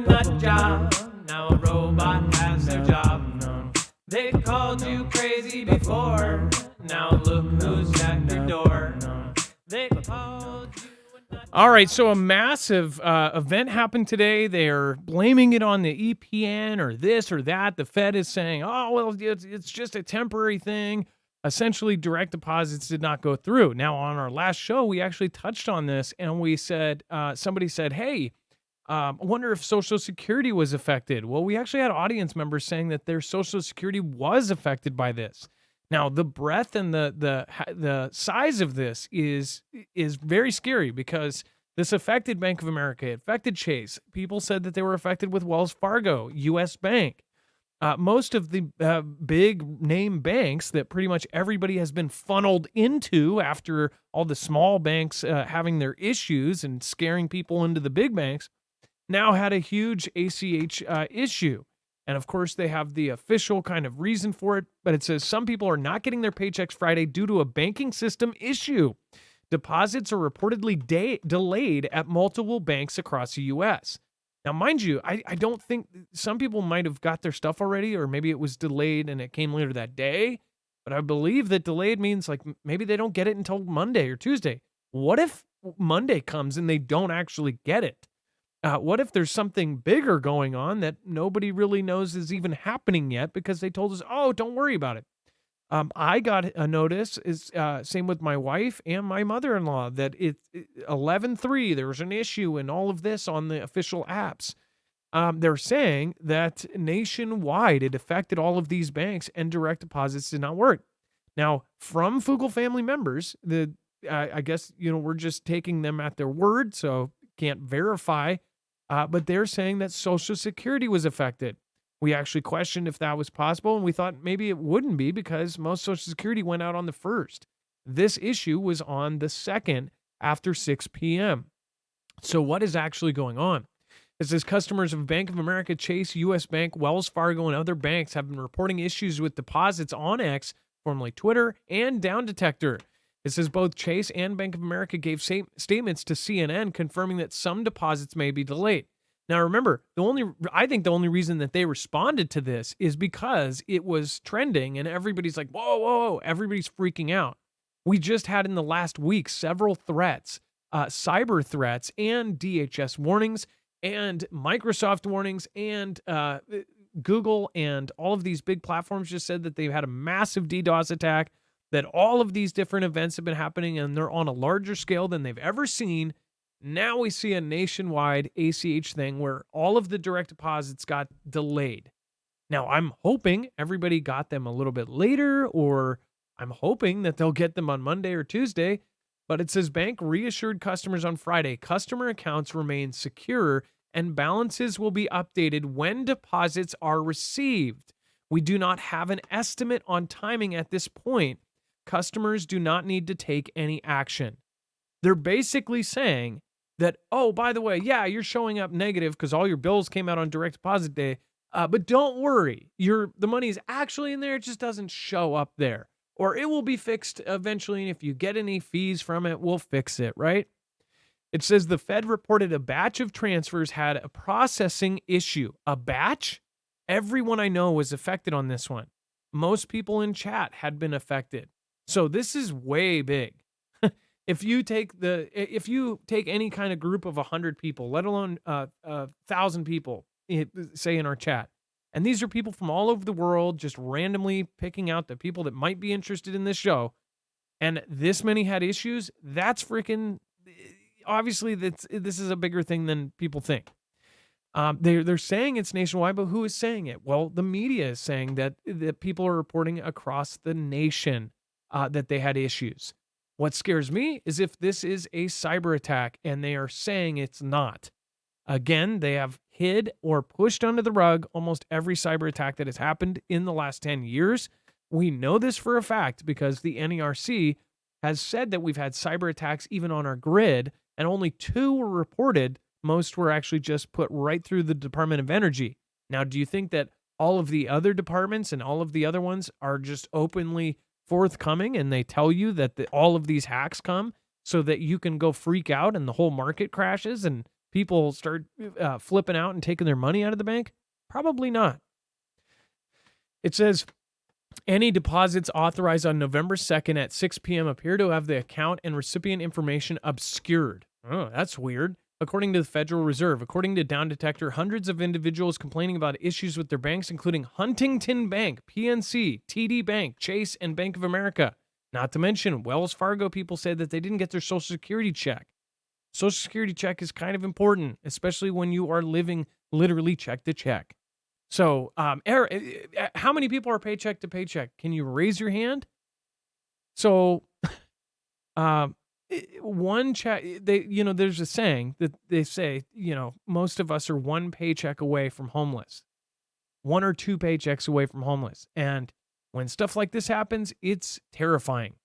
nut job. Now a robot has their job. They called you crazy before. Now look who's at your door. They called you a nut. All right, so a massive event happened today. They're blaming it on the EPN or this or that. The Fed is saying, oh, well, it's just a temporary thing. Essentially, direct deposits did not go through. Now, on our last show, we actually touched on this, and we said, somebody said, hey, I wonder if Social Security was affected. Well, we actually had audience members saying that their Social Security was affected by this. Now, the breadth and the size of this is very scary because this affected Bank of America, it affected Chase. People said that they were affected with Wells Fargo, U.S. Bank. Most of the big name banks that pretty much everybody has been funneled into after all the small banks having their issues and scaring people into the big banks now had a huge ACH issue. And of course, they have the official kind of reason for it, but it says some people are not getting their paychecks Friday due to a banking system issue. Deposits are reportedly delayed at multiple banks across the U.S. Now, mind you, I don't think some people might have got their stuff already, or maybe it was delayed and it came later that day. But I believe that delayed means like maybe they don't get it until Monday or Tuesday. What if Monday comes and they don't actually get it? What if there's something bigger going on that nobody really knows is even happening yet because they told us, oh, don't worry about it. I got a notice, same with my wife and my mother-in-law, that it's 11/3, there was an issue in all of this on the official apps. They're saying that nationwide it affected all of these banks and direct deposits did not work. Now, from Fugel family members, I guess, we're just taking them at their word, so can't verify, but they're saying that Social Security was affected. We actually questioned if that was possible, and we thought maybe it wouldn't be because most Social Security went out on the 1st. This issue was on the 2nd after 6 p.m. So what is actually going on? It says customers of Bank of America, Chase, U.S. Bank, Wells Fargo, and other banks have been reporting issues with deposits on X, formerly Twitter, and Down Detector. It says both Chase and Bank of America gave statements to CNN confirming that some deposits may be delayed. Now, remember, I think the only reason that they responded to this is because it was trending and everybody's like, whoa, whoa, whoa, everybody's freaking out. We just had in the last week several threats, cyber threats and DHS warnings and Microsoft warnings and Google and all of these big platforms just said that they've had a massive DDoS attack, that all of these different events have been happening and they're on a larger scale than they've ever seen. Now we see a nationwide ACH thing where all of the direct deposits got delayed. Now, I'm hoping everybody got them a little bit later, or I'm hoping that they'll get them on Monday or Tuesday. But it says bank reassured customers on Friday, customer accounts remain secure and balances will be updated when deposits are received. We do not have an estimate on timing at this point. Customers do not need to take any action. They're basically saying that, oh, by the way, yeah, you're showing up negative because all your bills came out on direct deposit day, but don't worry, the money is actually in there, it just doesn't show up there. Or it will be fixed eventually, and if you get any fees from it, we'll fix it, right? It says the Fed reported a batch of transfers had a processing issue. A batch? Everyone I know was affected on this one. Most people in chat had been affected. So this is way big. If you take any kind of group of 100 people, let alone 1,000 people, say in our chat, and these are people from all over the world, just randomly picking out the people that might be interested in this show, and this many had issues, that's freaking, obviously this is a bigger thing than people think. They're saying it's nationwide, but who is saying it? Well, the media is saying that people are reporting across the nation that they had issues. What scares me is if this is a cyber attack and they are saying it's not. Again, they have hid or pushed under the rug almost every cyber attack that has happened in the last 10 years. We know this for a fact because the NERC has said that we've had cyber attacks even on our grid, and only 2 were reported. Most were actually just put right through the Department of Energy. Now, do you think that all of the other departments and all of the other ones are just openly forthcoming and they tell you that all of these hacks come so that you can go freak out and the whole market crashes and people start flipping out and taking their money out of the bank? Probably not. It says, any deposits authorized on November 2nd at 6 p.m. appear to have the account and recipient information obscured. Oh, that's weird. According to the Federal Reserve, according to Down Detector, hundreds of individuals complaining about issues with their banks, including Huntington Bank, PNC, TD Bank, Chase, and Bank of America. Not to mention, Wells Fargo people said that they didn't get their Social Security check. Social Security check is kind of important, especially when you are living literally check to check. So, how many people are paycheck to paycheck? Can you raise your hand? So, one check, there's a saying that they say, most of us are one paycheck away from homeless, 1 or 2 paychecks away from homeless. And when stuff like this happens, it's terrifying.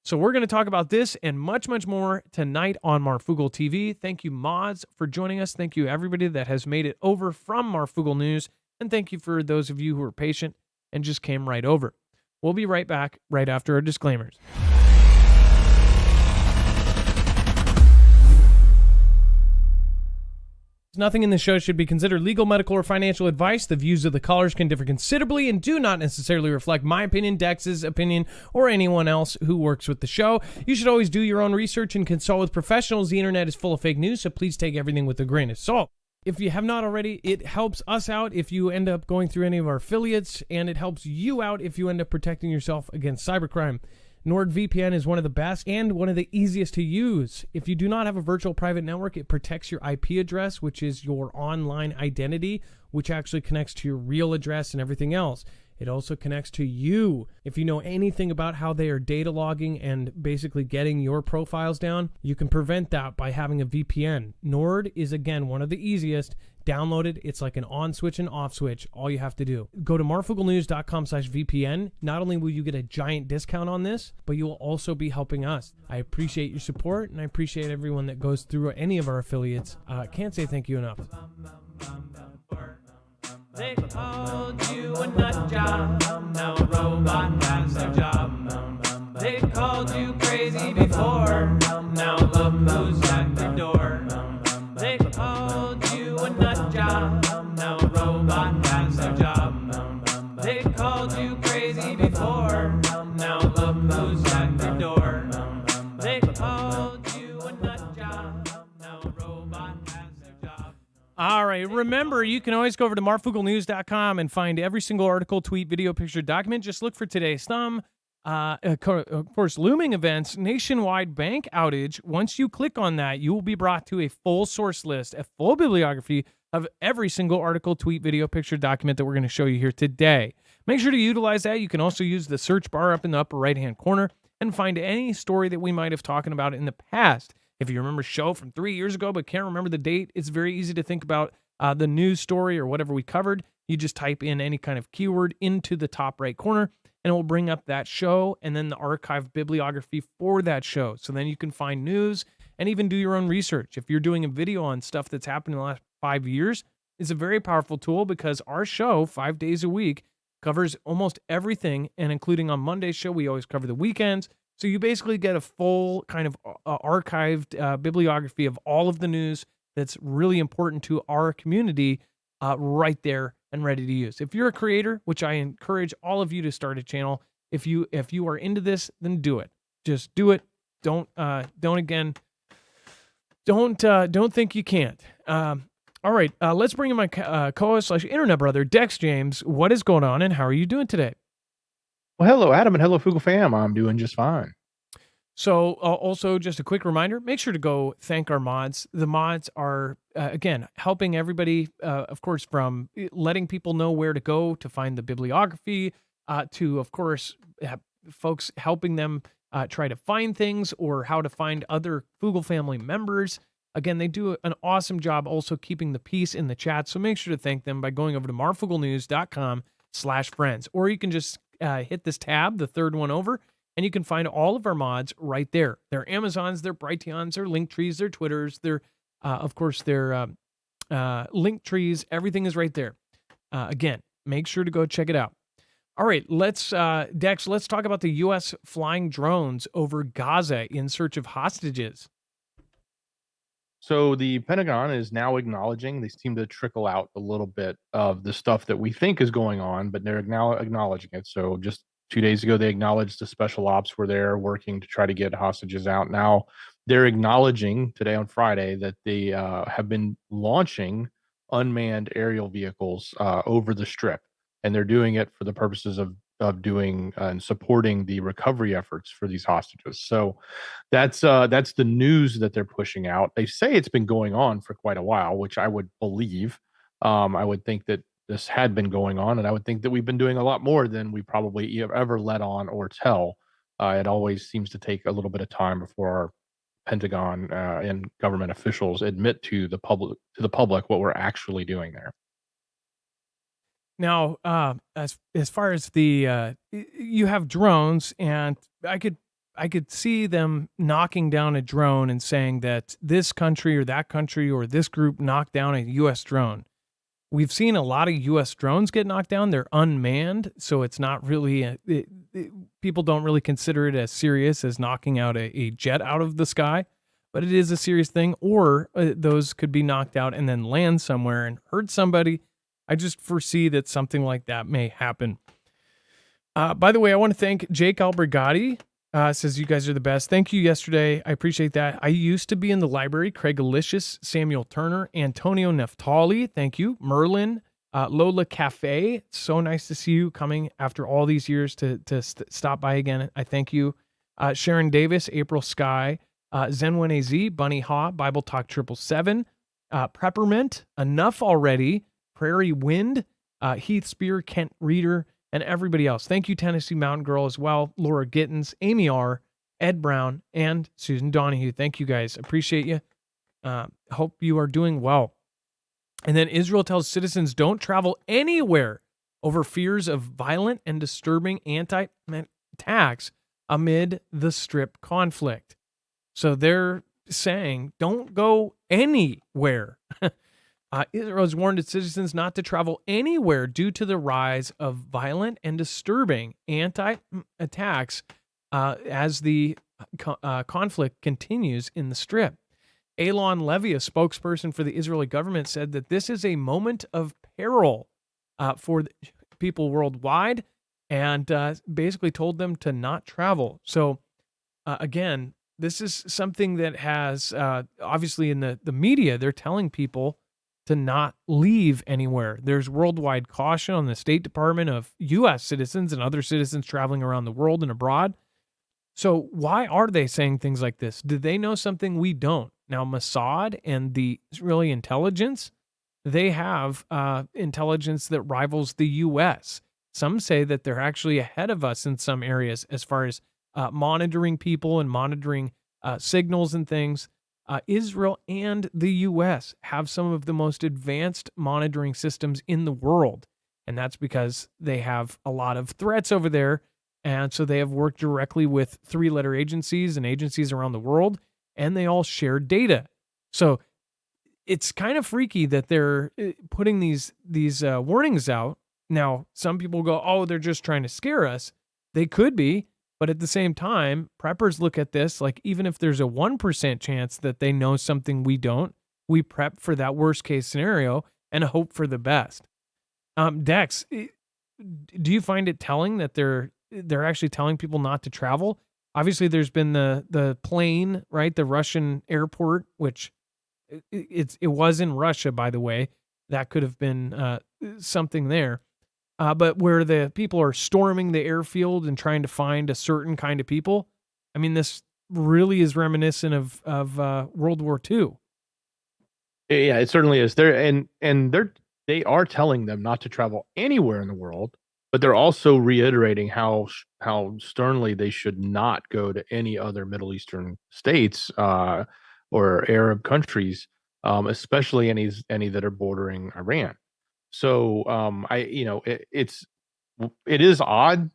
So we're going to talk about this and much, much more tonight on Marfoogle TV. Thank you, mods, for joining us. Thank you, everybody that has made it over from Marfoogle News. And thank you for those of you who are patient and just came right over. We'll be right back right after our disclaimers. Nothing in this show should be considered legal, medical, or financial advice. The views of the callers can differ considerably and do not necessarily reflect my opinion, Dex's opinion, or anyone else who works with the show. You should always do your own research and consult with professionals. The internet is full of fake news, so please take everything with a grain of salt. If you have not already, it helps us out if you end up going through any of our affiliates, and it helps you out if you end up protecting yourself against cybercrime. NordVPN is one of the best and one of the easiest to use. If you do not have a virtual private network, it protects your IP address, which is your online identity, which actually connects to your real address and everything else. It also connects to you. If you know anything about how they are data logging and basically getting your profiles down, you can prevent that by having a VPN. Nord is, again, one of the easiest. Download it. It's like an on switch and off switch. All you have to do. Go to marfooglenews.com/VPN. Not only will you get a giant discount on this, but you will also be helping us. I appreciate your support, and I appreciate everyone that goes through any of our affiliates. Can't say thank you enough. They called you a nut job, now a robot has their job. They called you crazy before, now look who's at the door. They called you a nut job, now a robot has their job. They called you crazy before, now look who's at the door. They called you a nut job, now a robot has their job. All right. Remember, you can always go over to marfooglenews.com and find every single article, tweet, video, picture, document. Just look for today's thumb. Of course, Looming events, nationwide bank outage. Once you click on that, you will be brought to a full source list, a full bibliography of every single article, tweet, video, picture, document that we're going to show you here today. Make sure to utilize that. You can also use the search bar up in the upper right-hand corner and find any story that we might have talked about in the past. If you remember a show from 3 years ago but can't remember the date, it's very easy to think about the news story or whatever we covered. You just type in any kind of keyword into the top right corner, and it will bring up that show and then the archived bibliography for that show. So then you can find news and even do your own research. If you're doing a video on stuff that's happened in the last 5 years, it's a very powerful tool because our show, 5 days a week, covers almost everything, and including on Monday's show, we always cover the weekends. So you basically get a full kind of archived bibliography of all of the news that's really important to our community right there and ready to use. If you're a creator, which I encourage all of you to start a channel, if you are into this, then do it. Just do it. Don't think you can't. All right, let's bring in my co-host / internet brother, Dex James. What is going on, and how are you doing today? Well, hello, Adam, and hello, Foogle fam. I'm doing just fine. So also just a quick reminder, make sure to go thank our mods. The mods are, again, helping everybody, of course, from letting people know where to go to find the bibliography, to, of course, folks helping them try to find things or how to find other Foogle family members. Again, they do an awesome job also keeping the peace in the chat. So make sure to thank them by going over to marfooglenews.com/friends. Or you can just hit this tab, the third one over, and you can find all of our mods right there. Their Amazons, their Brighteons, their Linktrees, their Twitters, their, of course, their Linktrees. Everything is right there. Again, make sure to go check it out. All right, Dex, let's talk about the U.S. flying drones over Gaza in search of hostages. So the Pentagon is now acknowledging, they seem to trickle out a little bit of the stuff that we think is going on, but they're now acknowledging it. So just 2 days ago, they acknowledged the special ops were there working to try to get hostages out. Now they're acknowledging today on Friday that they have been launching unmanned aerial vehicles over the strip, and they're doing it for the purposes of doing and supporting the recovery efforts for these hostages. So that's the news that they're pushing out. They say it's been going on for quite a while, which I would believe. I would think that this had been going on, and I would think that we've been doing a lot more than we probably ever let on or tell. It always seems to take a little bit of time before our Pentagon and government officials admit to the public what we're actually doing there. Now, as far as you have drones, and I could see them knocking down a drone and saying that this country or that country or this group knocked down a U.S. drone. We've seen a lot of U.S. drones get knocked down. They're unmanned, so it's not really people don't really consider it as serious as knocking out a jet out of the sky, but it is a serious thing. Or those could be knocked out and then land somewhere and hurt somebody. I just foresee that something like that may happen. By the way, I want to thank Jake Albergati. Says you guys are the best. Thank you yesterday. I appreciate that. I used to be in the library. Craig Alicious, Samuel Turner, Antonio Neftali. Thank you. Merlin, Lola Cafe. So nice to see you coming after all these years to stop by again. I thank you. Sharon Davis, April Sky, Zenwene Z, Bunny Ha, Bible Talk 777, Preppermint, Enough Already, Prairie Wind, Heath Spear, Kent Reader, and everybody else. Thank you, Tennessee Mountain Girl, as well. Laura Gittins, Amy R., Ed Brown, and Susan Donahue. Thank you, guys. Appreciate you. Hope you are doing well. And then Israel tells citizens don't travel anywhere over fears of violent and disturbing anti-attacks amid the Strip conflict. So they're saying don't go anywhere. Israel has warned its citizens not to travel anywhere due to the rise of violent and disturbing anti-attacks as the conflict continues in the Strip. Alon Levy, a spokesperson for the Israeli government, said that this is a moment of peril for people worldwide and basically told them to not travel. So, again, this is something that has, obviously in the media, they're telling people to not leave anywhere. There's worldwide caution on the State Department of U.S. citizens and other citizens traveling around the world and abroad. So why are they saying things like this? Do they know something we don't? Now, Mossad and the Israeli intelligence, they have intelligence that rivals the U.S. Some say that they're actually ahead of us in some areas as far as monitoring people and monitoring signals and things. Israel and the U.S. have some of the most advanced monitoring systems in the world. And that's because they have a lot of threats over there. And so they have worked directly with three-letter agencies and agencies around the world, and they all share data. So it's kind of freaky that they're putting these warnings out. Now, some people go, oh, they're just trying to scare us. They could be. But at the same time, preppers look at this like even if there's a 1% chance that they know something we don't, we prep for that worst case scenario and hope for the best. Dex, do you find it telling that they're actually telling people not to travel? Obviously, there's been the plane, right? The Russian airport, which it was in Russia, by the way. That could have been something there. But where the people are storming the airfield and trying to find a certain kind of people, I mean, this really is reminiscent of World War II. Yeah, it certainly is. They are telling them not to travel anywhere in the world, but they're also reiterating how sternly they should not go to any other Middle Eastern states or Arab countries, especially any that are bordering Iran. So it is odd.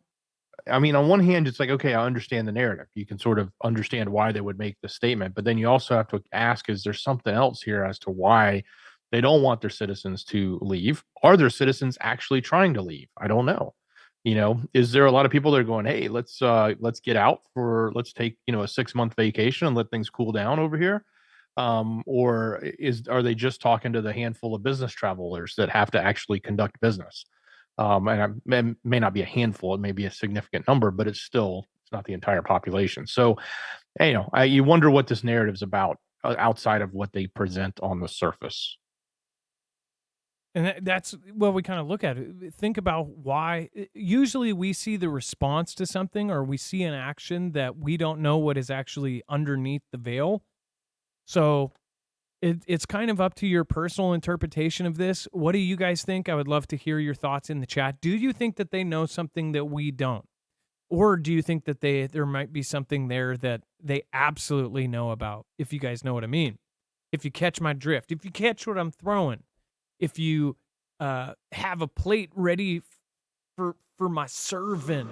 I mean, on one hand, it's like, okay, I understand the narrative. You can sort of understand why they would make the statement, but then you also have to ask, is there something else here as to why they don't want their citizens to leave? Are their citizens actually trying to leave? I don't know. Is there a lot of people that are going, hey, let's get out let's take, a 6-month vacation and let things cool down over here? Or are they just talking to the handful of business travelers that have to actually conduct business? And it may not be a handful; it may be a significant number, but it's not the entire population. So, you wonder what this narrative is about outside of what they present on the surface. And that's what we kind of look at. Think about why. Usually, we see the response to something, or we see an action that we don't know what is actually underneath the veil. So it's kind of up to your personal interpretation of this. What do you guys think? I would love to hear your thoughts in the chat. Do you think that they know something that we don't? Or do you think that there might be something there that they absolutely know about, if you guys know what I mean? If you catch my drift, if you catch what I'm throwing, if you have a plate ready for my serving.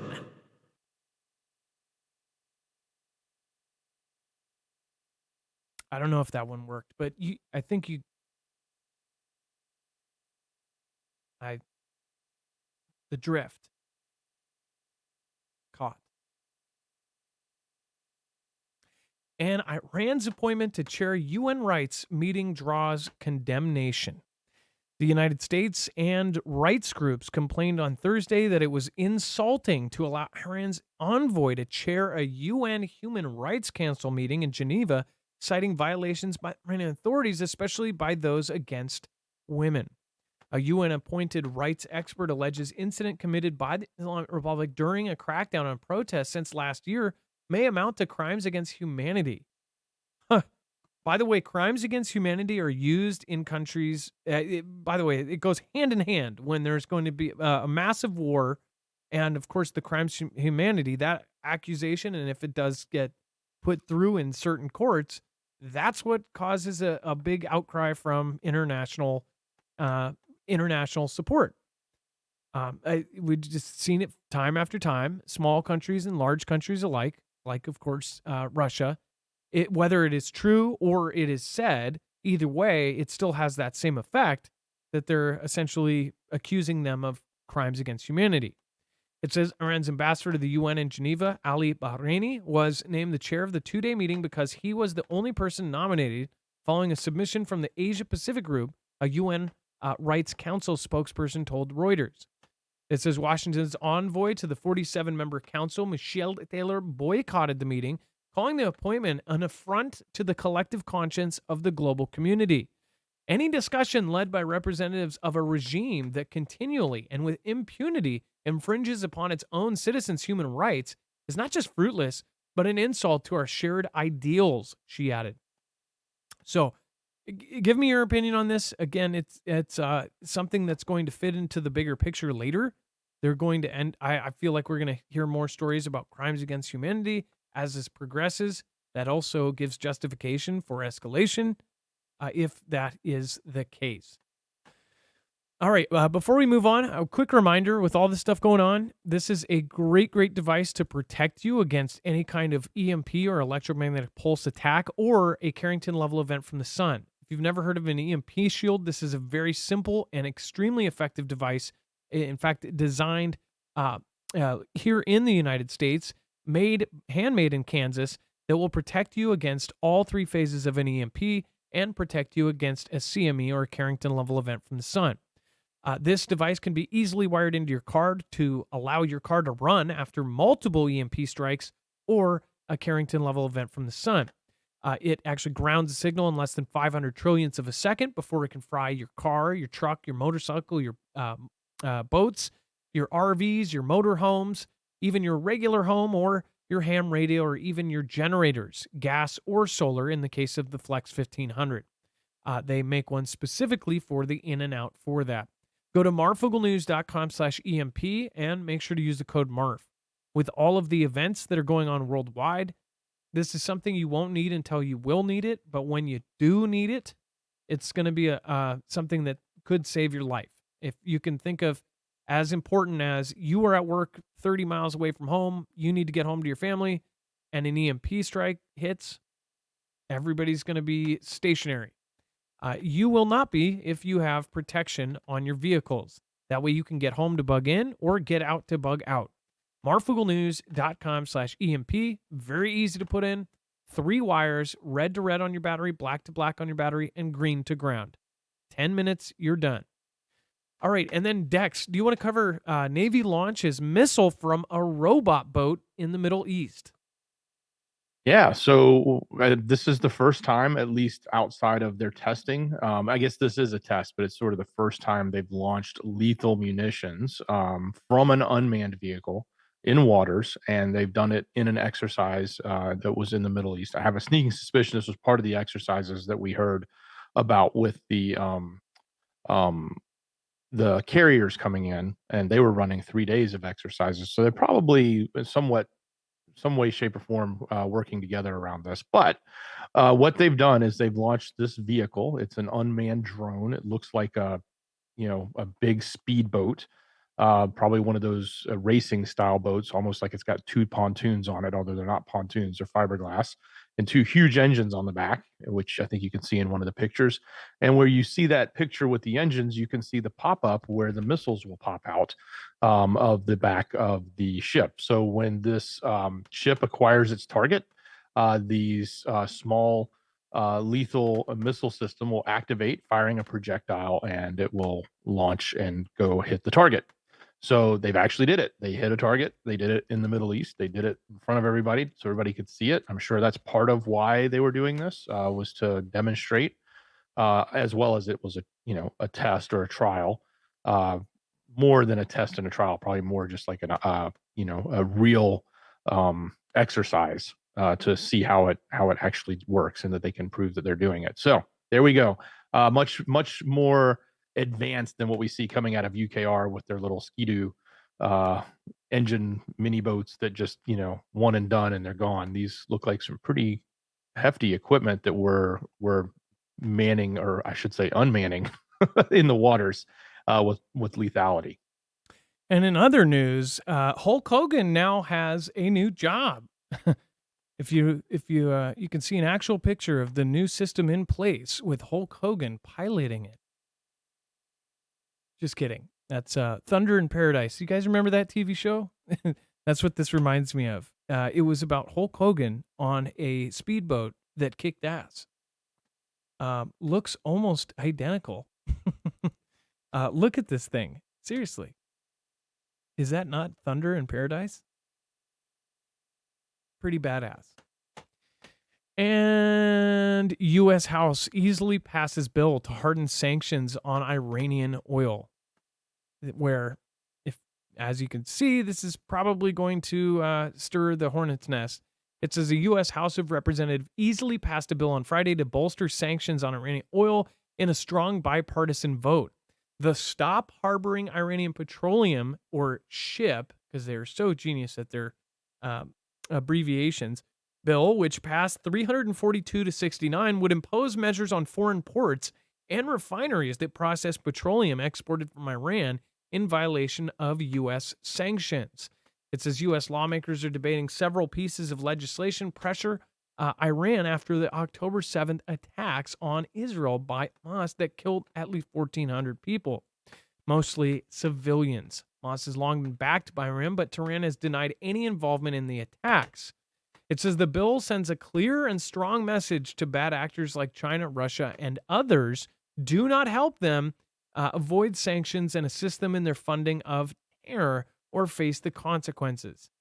I don't know if that one worked, but I think the drift caught. And Iran's appointment to chair UN rights meeting draws condemnation. The United States and rights groups complained on Thursday that it was insulting to allow Iran's envoy to chair a UN Human Rights Council meeting in Geneva, citing violations by Iranian authorities, especially by those against women. A UN-appointed rights expert alleges incident committed by the Islamic Republic during a crackdown on protests since last year may amount to crimes against humanity. By the way, crimes against humanity are used in countries. By the way, it goes hand in hand when there's going to be a massive war, and of course, the crimes humanity, that accusation, and if it does get put through in certain courts, that's what causes a big outcry from international support. We've just seen it time after time, small countries and large countries alike, like, of course, Russia. Whether it is true or it is said, either way, it still has that same effect, that they're essentially accusing them of crimes against humanity. It says Iran's ambassador to the UN in Geneva, Ali Bahraini, was named the chair of the two-day meeting because he was the only person nominated following a submission from the Asia-Pacific Group, a UN Rights Council spokesperson told Reuters. It says Washington's envoy to the 47-member council, Michelle Taylor, boycotted the meeting, calling the appointment an affront to the collective conscience of the global community. Any discussion led by representatives of a regime that continually and with impunity infringes upon its own citizens' human rights is not just fruitless, but an insult to our shared ideals, she added. So, give me your opinion on this. Again, it's something that's going to fit into the bigger picture later. They're going to end. I feel like we're going to hear more stories about crimes against humanity as this progresses. That also gives justification for escalation, if that is the case. All right, before we move on, a quick reminder, with all this stuff going on, this is a great device to protect you against any kind of EMP or electromagnetic pulse attack or a Carrington-level event from the sun. If you've never heard of an EMP shield, this is a very simple and extremely effective device, in fact, designed here in the United States, handmade in Kansas, that will protect you against all three phases of an EMP and protect you against a CME or a Carrington-level event from the sun. This device can be easily wired into your card to allow your card to run after multiple EMP strikes or a Carrington-level event from the sun. It actually grounds the signal in less than 500 trillionths of a second before it can fry your car, your truck, your motorcycle, your boats, your RVs, your motorhomes, even your regular home or your ham radio, or even your generators, gas or solar in the case of the Flex 1500. They make one specifically for the in and out for that. Go to marfooglenews.com/EMP and make sure to use the code MARF. With all of the events that are going on worldwide, this is something you won't need until you will need it, but when you do need it, it's going to be something that could save your life. If you can think of as important as you are at work 30 miles away from home, you need to get home to your family, and an EMP strike hits, everybody's going to be stationary. You will not be if you have protection on your vehicles. That way you can get home to bug in or get out to bug out. marfooglenews.com/EMP. Very easy to put in. 3 wires, red to red on your battery, black to black on your battery, and green to ground. 10 minutes, you're done. All right, and then Dex, do you want to cover Navy launches missile from a robot boat in the Middle East? Yeah, so this is the first time, at least outside of their testing. I guess this is a test, but it's sort of the first time they've launched lethal munitions from an unmanned vehicle in waters, and they've done it in an exercise that was in the Middle East. I have a sneaking suspicion this was part of the exercises that we heard about with um, the carriers coming in, and they were running 3 days of exercises. So they're probably somewhat some way, shape, or form working together around this. But what they've done is they've launched this vehicle. It's an unmanned drone. It looks like a big speedboat, probably one of those racing style boats, almost like it's got 2 pontoons on it, although they're not pontoons, they're fiberglass, and 2 huge engines on the back, which I think you can see in one of the pictures. And where you see that picture with the engines, you can see the pop up where the missiles will pop out of the back of the ship. So when this ship acquires its target, these small lethal missile system will activate, firing a projectile, and it will launch and go hit the target. So they've actually did it. They hit a target. They did it in the Middle East. They did it in front of everybody, so everybody could see it. I'm sure that's part of why they were doing this, was to demonstrate, as well as it was a test or a trial, uh, more than a test and a trial, probably more just like a real exercise to see how it actually works, and that they can prove that they're doing it. So there we go. Much more advanced than what we see coming out of UKR with their little Ski-Doo engine mini boats that just one and done and they're gone. These look like some pretty hefty equipment that we're manning, or I should say unmanning, in the waters with lethality. And in other news, Hulk Hogan now has a new job. If you can see an actual picture of the new system in place with Hulk Hogan piloting it. Just kidding. That's Thunder in Paradise. You guys remember that TV show? That's what this reminds me of. It was about Hulk Hogan on a speedboat that kicked ass. Looks almost identical. Look at this thing. Seriously. Is that not Thunder in Paradise? Pretty badass. And U.S. House easily passes bill to harden sanctions on Iranian oil. Where, as you can see, this is probably going to stir the hornet's nest. It says the U.S. House of Representatives easily passed a bill on Friday to bolster sanctions on Iranian oil in a strong bipartisan vote. The Stop Harboring Iranian Petroleum, or SHIP, because they're so genius at their abbreviations, bill, which passed 342 to 69, would impose measures on foreign ports and refineries that process petroleum exported from Iran in violation of U.S. sanctions. It says U.S. lawmakers are debating several pieces of legislation pressure Iran after the October 7th attacks on Israel by Hamas that killed at least 1,400 people, mostly civilians. Hamas has long been backed by Iran, but Tehran has denied any involvement in the attacks. It says the bill sends a clear and strong message to bad actors like China, Russia, and others. Do not help them, avoid sanctions, and assist them in their funding of terror or face the consequences.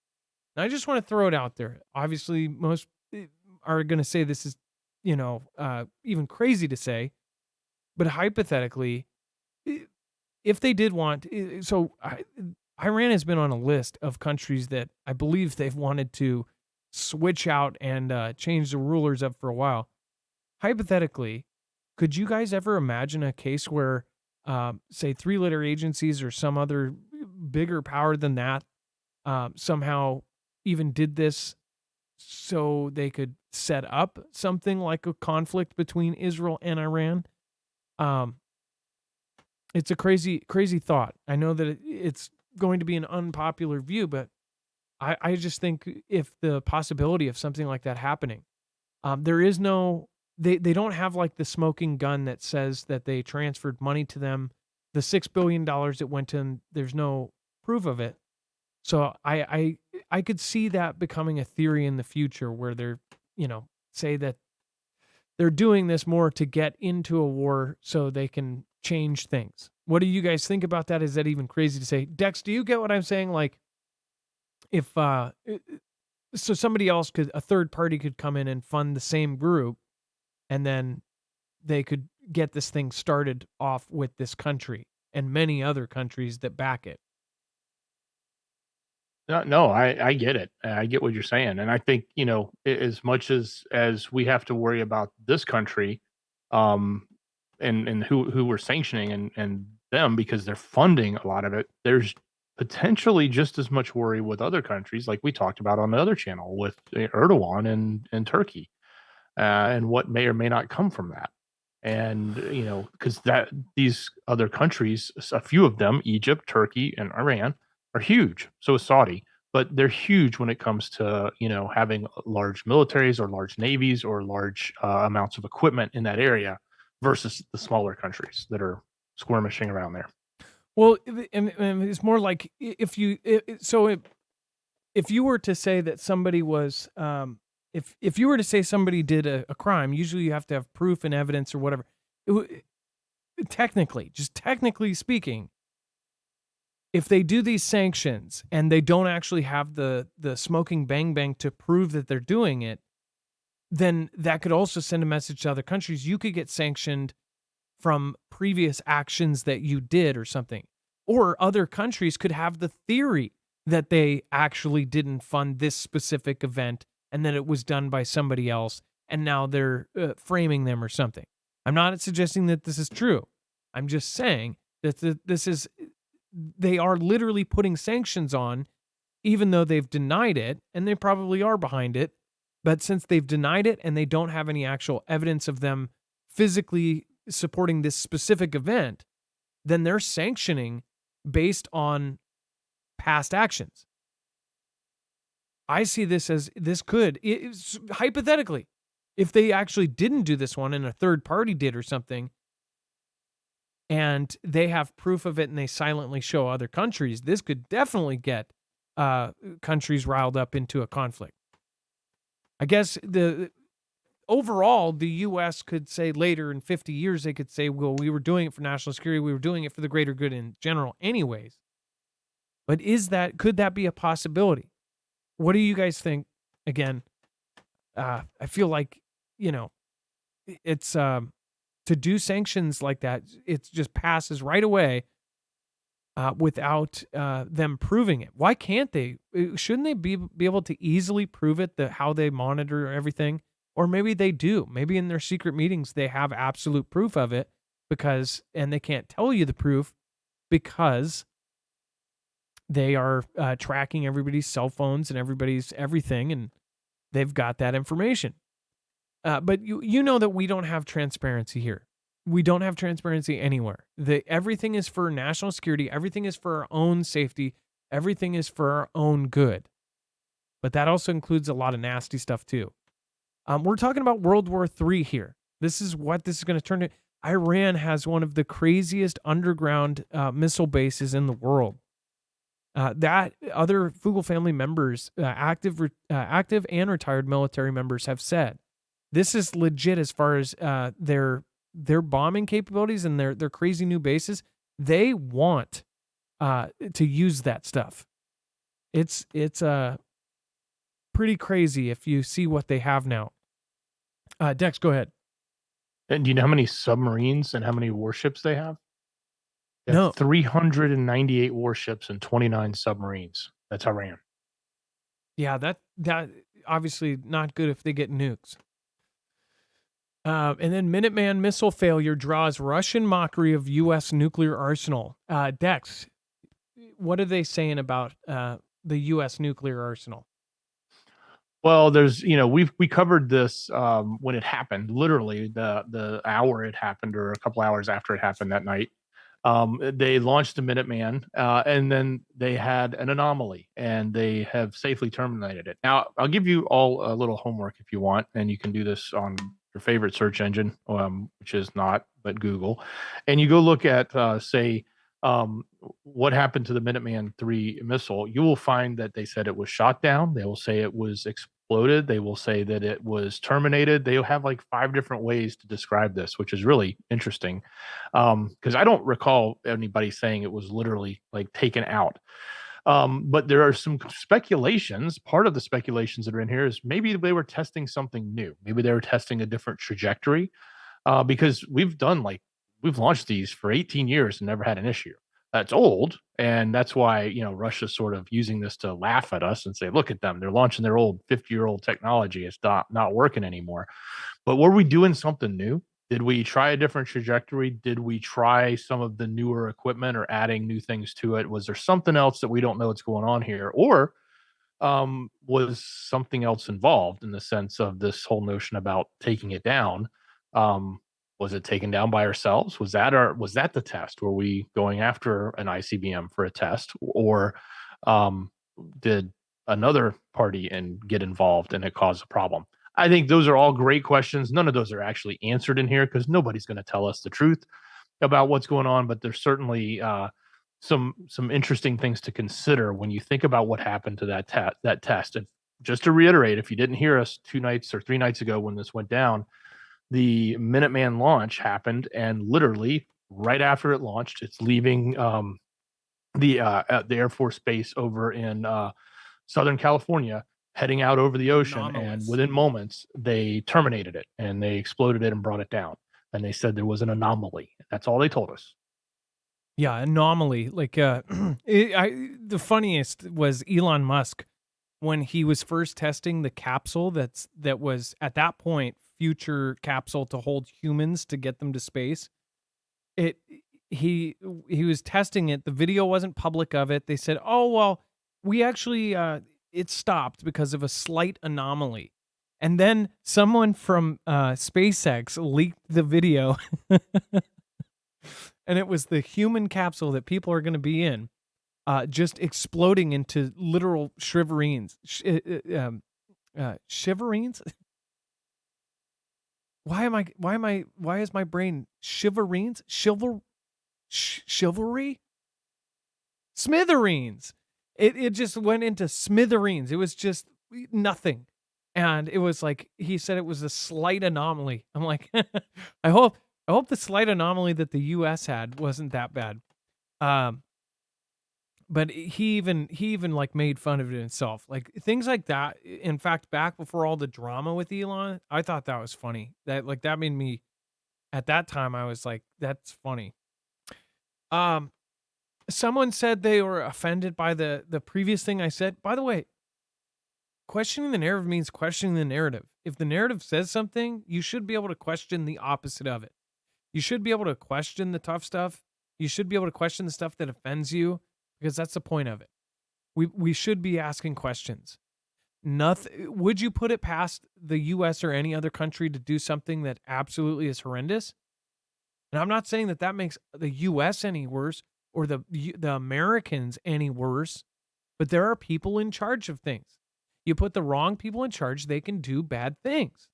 Now, I just want to throw it out there. Obviously, most are going to say this is, even crazy to say, but hypothetically, if they did want, Iran has been on a list of countries that I believe they've wanted to switch out and change the rulers up for a while. Hypothetically, could you guys ever imagine a case where, say, three-letter agencies or some other bigger power than that somehow even did this so they could set up something like a conflict between Israel and Iran? It's a crazy, crazy thought. I know that it's going to be an unpopular view, but I just think if the possibility of something like that happening, there is no, they don't have like the smoking gun that says that they transferred money to them. The $6 billion that went to them, there's no proof of it. So I could see that becoming a theory in the future where they're, say that they're doing this more to get into a war so they can change things. What do you guys think about that? Is that even crazy to say? Dex, do you get what I'm saying? Like, if so somebody else a third party could come in and fund the same group, and then they could get this thing started off with this country and many other countries that back it. No, I get it. I get what you're saying, and I think as much as we have to worry about this country, and who we're sanctioning and them because they're funding a lot of it. There's potentially just as much worry with other countries, like we talked about on the other channel with Erdogan and Turkey, and what may or may not come from that. And because these other countries, a few of them, Egypt, Turkey, and Iran, are huge. So is Saudi, but they're huge when it comes to having large militaries or large navies or large amounts of equipment in that area versus the smaller countries that are skirmishing around there. Well, and it's more like if you were to say that somebody was if you were to say somebody did a crime, usually you have to have proof and evidence or whatever. Technically speaking, if they do these sanctions and they don't actually have the smoking bang bang to prove that they're doing it, then that could also send a message to other countries. You could get sanctioned from previous actions that you did or something. Or other countries could have the theory that they actually didn't fund this specific event and that it was done by somebody else, and now they're framing them or something. I'm not suggesting that this is true. I'm just saying that they are literally putting sanctions on, even though they've denied it, and they probably are behind it. But since they've denied it and they don't have any actual evidence of them physically supporting this specific event, then they're sanctioning based on past actions. I see this as hypothetically, if they actually didn't do this one and a third party did or something, and they have proof of it and they silently show other countries, this could definitely get countries riled up into a conflict. I guess overall, the U.S. could say later in 50 years, they could say, well, we were doing it for national security. We were doing it for the greater good in general anyways. But could that be a possibility? What do you guys think? Again, I feel like, it's to do sanctions like that, it just passes right away without them proving it. Why can't they? Shouldn't they be able to easily prove it, how they monitor everything? Or maybe they do. Maybe in their secret meetings, they have absolute proof of it and they can't tell you the proof because they are tracking everybody's cell phones and everybody's everything, and they've got that information. But you know that we don't have transparency here. We don't have transparency anywhere. Everything is for national security. Everything is for our own safety. Everything is for our own good. But that also includes a lot of nasty stuff too. We're talking about World War III here. This is what this is going to turn to. Iran has one of the craziest underground missile bases in the world. That other Fugel family members, active and retired military members, have said this is legit as far as their bombing capabilities and their crazy new bases. They want to use that stuff. It's pretty crazy if you see what they have now. Dex, go ahead. And do you know how many submarines and how many warships they have? They have No. 398 warships and 29 submarines. That's Iran. Yeah, that obviously not good if they get nukes. And then Minuteman missile failure draws Russian mockery of U.S. nuclear arsenal. Dex, what are they saying about the U.S. nuclear arsenal? Well, there's, we covered this when it happened, literally the hour it happened or a couple hours after it happened that night. They launched the Minuteman, and then they had an anomaly, and they have safely terminated it. Now, I'll give you all a little homework if you want, and you can do this on your favorite search engine, which is not, but Google. And you go look at, what happened to the Minuteman III missile. You will find that they said it was shot down. They will say it was exploded. They will say that it was terminated. They have like 5 different ways to describe this, which is really interesting. Because I don't recall anybody saying it was literally like taken out. But there are some speculations. Part of the speculations that are in here is maybe they were testing something new. Maybe they were testing a different trajectory. Because we've launched these for 18 years and never had an issue. That's old, and that's why Russia's sort of using this to laugh at us and say, "Look at them! They're launching their old 50-year-old technology. It's not working anymore." But were we doing something new? Did we try a different trajectory? Did we try some of the newer equipment or adding new things to it? Was there something else that we don't know what's going on here, or was something else involved in the sense of this whole notion about taking it down? Was it taken down by ourselves? Was that the test? Were we going after an ICBM for a test, or did another party and get involved and it caused a problem? I think those are all great questions. None of those are actually answered in here because nobody's going to tell us the truth about what's going on. But there's certainly some interesting things to consider when you think about what happened to that test. And just to reiterate, if you didn't hear us 2 nights or 3 nights ago when this went down, the Minuteman launch happened, and literally right after it launched, it's leaving the Air Force Base over in Southern California, heading out over the ocean. Anomalous. And within moments, they terminated it and they exploded it and brought it down. And they said there was an anomaly. That's all they told us. Yeah, anomaly. Like the funniest was Elon Musk when he was first testing the capsule that was at that point future capsule to hold humans to get them to space. He was testing it. The video wasn't public of it. They said, "Oh well, we actually it stopped because of a slight anomaly." And then someone from SpaceX leaked the video, and it was the human capsule that people are going to be in, just exploding into literal shiverings. Shiverings? Why is my brain shiverings? Chivalry? Smithereens. It just went into smithereens. It was just nothing. And it was like, he said it was a slight anomaly. I'm like, I hope the slight anomaly that the US had wasn't that bad. But he even like made fun of it himself. Like things like that. In fact, back before all the drama with Elon, I thought that was funny. That made me, at that time, I was like, that's funny. Someone said they were offended by the previous thing I said. By the way, questioning the narrative means questioning the narrative. If the narrative says something, you should be able to question the opposite of it. You should be able to question the tough stuff. You should be able to question the stuff that offends you, because that's the point of it. We should be asking questions. Would you put it past the US or any other country to do something that absolutely is horrendous? And I'm not saying that makes the US any worse or the Americans any worse, but there are people in charge of things. You put the wrong people in charge, they can do bad things.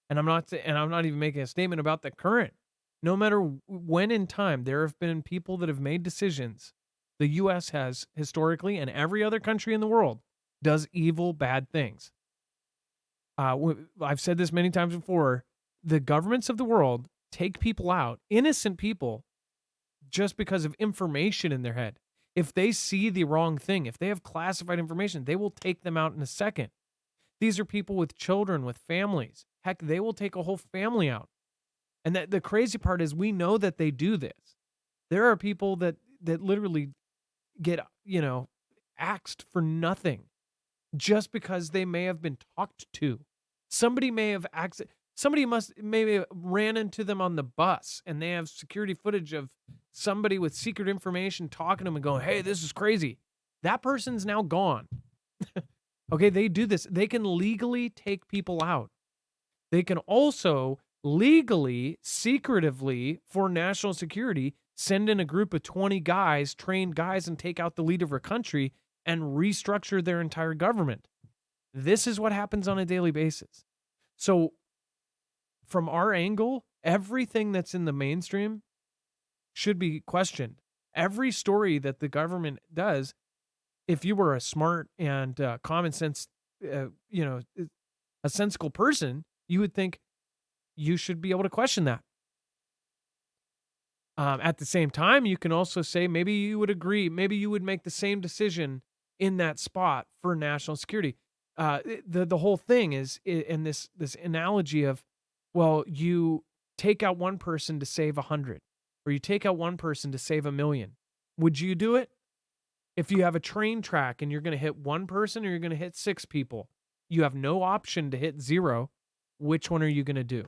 And I'm not even making a statement about the current. No matter when in time, there have been people that have made decisions. The US has historically, and every other country in the world does evil, bad things. I've said this many times before. The governments of the world take people out, innocent people, just because of information in their head. If they see the wrong thing, if they have classified information, they will take them out in a second. These are people with children, with families. Heck, they will take a whole family out. And the crazy part is we know that they do this. There are people that literally get, axed for nothing just because they may have been talked to. Somebody may have maybe ran into them on the bus, and they have security footage of somebody with secret information talking to them and going, "Hey, this is crazy." That person's now gone. Okay, they do this. They can legally take people out. They can also legally, secretively, for national security, send in a group of 20 guys, trained guys, and take out the leader of a country and restructure their entire government. This is what happens on a daily basis. So from our angle, everything that's in the mainstream should be questioned. Every story that the government does, if you were a smart and common sense a sensible person, you would think you should be able to question that. At the same time, you can also say maybe you would agree, maybe you would make the same decision in that spot for national security. The whole thing is in this analogy of, well, you take out one person to save 100, or you take out one person to save 1,000,000. Would you do it? If you have a train track and you're going to hit one person or you're going to hit 6 people, you have no option to hit 0. Which one are you going to do?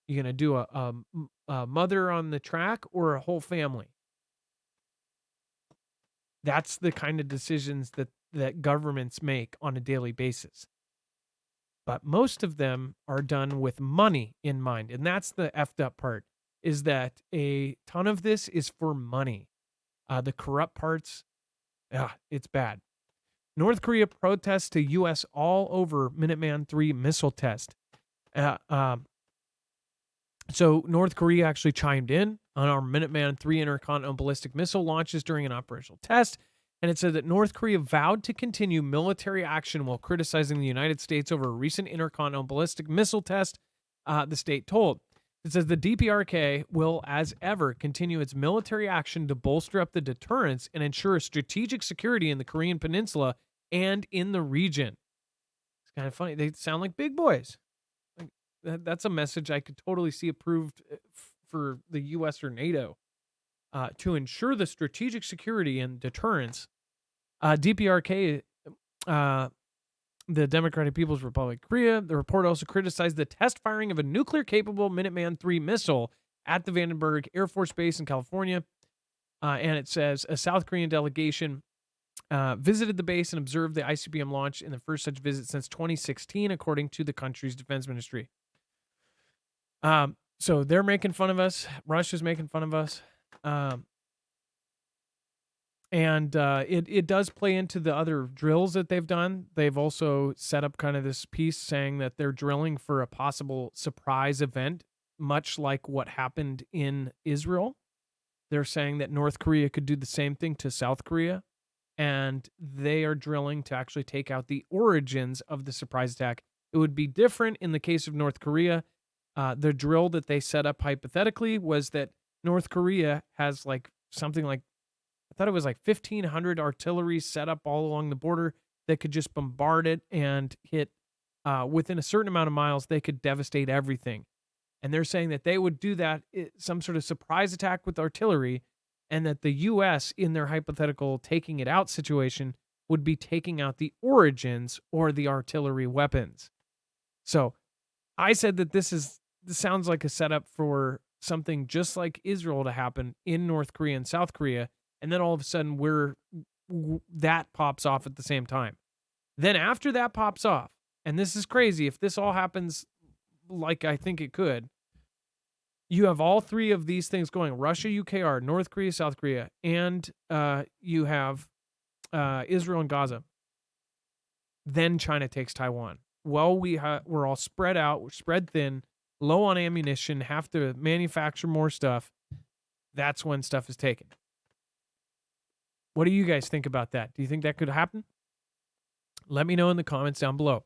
You're going to do a mother on the track or a whole family? That's the kind of decisions that governments make on a daily basis. But most of them are done with money in mind. And that's the effed up part, is that a ton of this is for money. The corrupt parts, it's bad. North Korea protests to U.S. all over Minuteman III missile test. So North Korea actually chimed in on our Minuteman III intercontinental ballistic missile launches during an operational test. And it said that North Korea vowed to continue military action while criticizing the United States over a recent intercontinental ballistic missile test, the state told. It says the DPRK will, as ever, continue its military action to bolster up the deterrence and ensure strategic security in the Korean Peninsula and in the region. It's kind of funny. They sound like big boys. That's a message I could totally see approved for the U.S. or NATO. To ensure the strategic security and deterrence, DPRK, the Democratic People's Republic of Korea, the report also criticized the test firing of a nuclear-capable Minuteman III missile at the Vandenberg Air Force Base in California. And it says a South Korean delegation visited the base and observed the ICBM launch in the first such visit since 2016, according to the country's defense ministry. So they're making fun of us. Russia's making fun of us. And it does play into the other drills that they've done. They've also set up kind of this piece saying that they're drilling for a possible surprise event, much like what happened in Israel. They're saying that North Korea could do the same thing to South Korea, and they are drilling to actually take out the origins of the surprise attack. It would be different in the case of North Korea. The drill that they set up hypothetically was that North Korea has something like, I thought it was like 1,500 artillery set up all along the border that could just bombard it and hit within a certain amount of miles. They could devastate everything. And they're saying that they would do that, some sort of surprise attack with artillery, and that the U.S. in their hypothetical taking it out situation would be taking out the origins or the artillery weapons. So I said that this sounds like a setup for something just like Israel to happen in North Korea and South Korea. And then all of a sudden that pops off at the same time. Then after that pops off, and this is crazy, if this all happens like I think it could, you have all three of these things going: Russia, UKR, North Korea, South Korea, and you have Israel and Gaza. Then China takes Taiwan. Well, we're all spread out, we're spread thin, low on ammunition, have to manufacture more stuff. That's when stuff is taken. What do you guys think about that? Do you think that could happen? Let me know in the comments down below.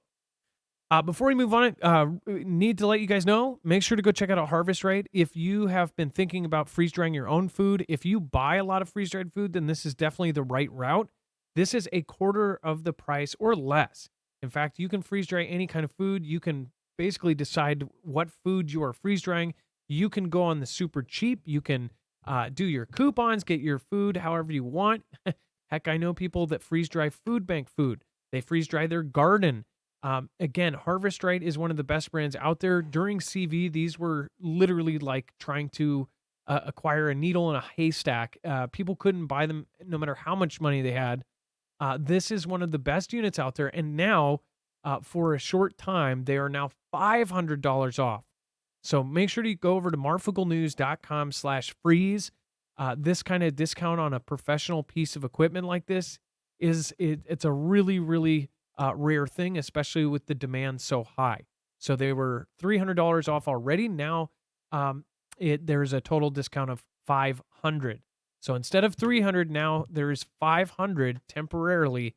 Before we move on, need to let you guys know, make sure to go check out a harvest rate. If you have been thinking about freeze-drying your own food, if you buy a lot of freeze-dried food, then this is definitely the right route. This is a quarter of the price or less. In fact, you can freeze-dry any kind of food. You can basically decide what food you are freeze-drying. You can go on the super cheap. You can do your coupons, get your food however you want. Heck, I know people that freeze-dry food bank food. They freeze-dry their garden. Again, Harvest Right is one of the best brands out there. During CV, these were literally like trying to acquire a needle in a haystack. People couldn't buy them no matter how much money they had. This is one of the best units out there. And now, for a short time, they are now $500 off. So make sure to go over to marfooglenews.com/freeze. This kind of discount on a professional piece of equipment like this it's a really, really rare thing, especially with the demand so high. So they were $300 off already. Now there's a total discount of $500. So instead of $300, now there's $500 temporarily.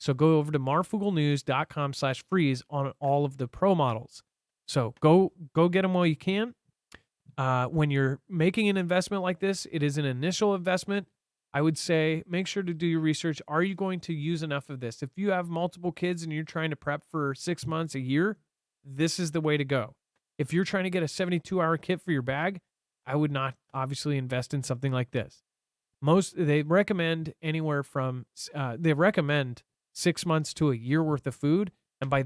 So go over to marfooglenews.com/freeze on all of the pro models. So go get them while you can. When you're making an investment like this, it is an initial investment. I would say make sure to do your research. Are you going to use enough of this? If you have multiple kids and you're trying to prep for 6 months, a year, this is the way to go. If you're trying to get a 72-hour kit for your bag, I would not obviously invest in something like this. They recommend anywhere from 6 months to a year worth of food, and by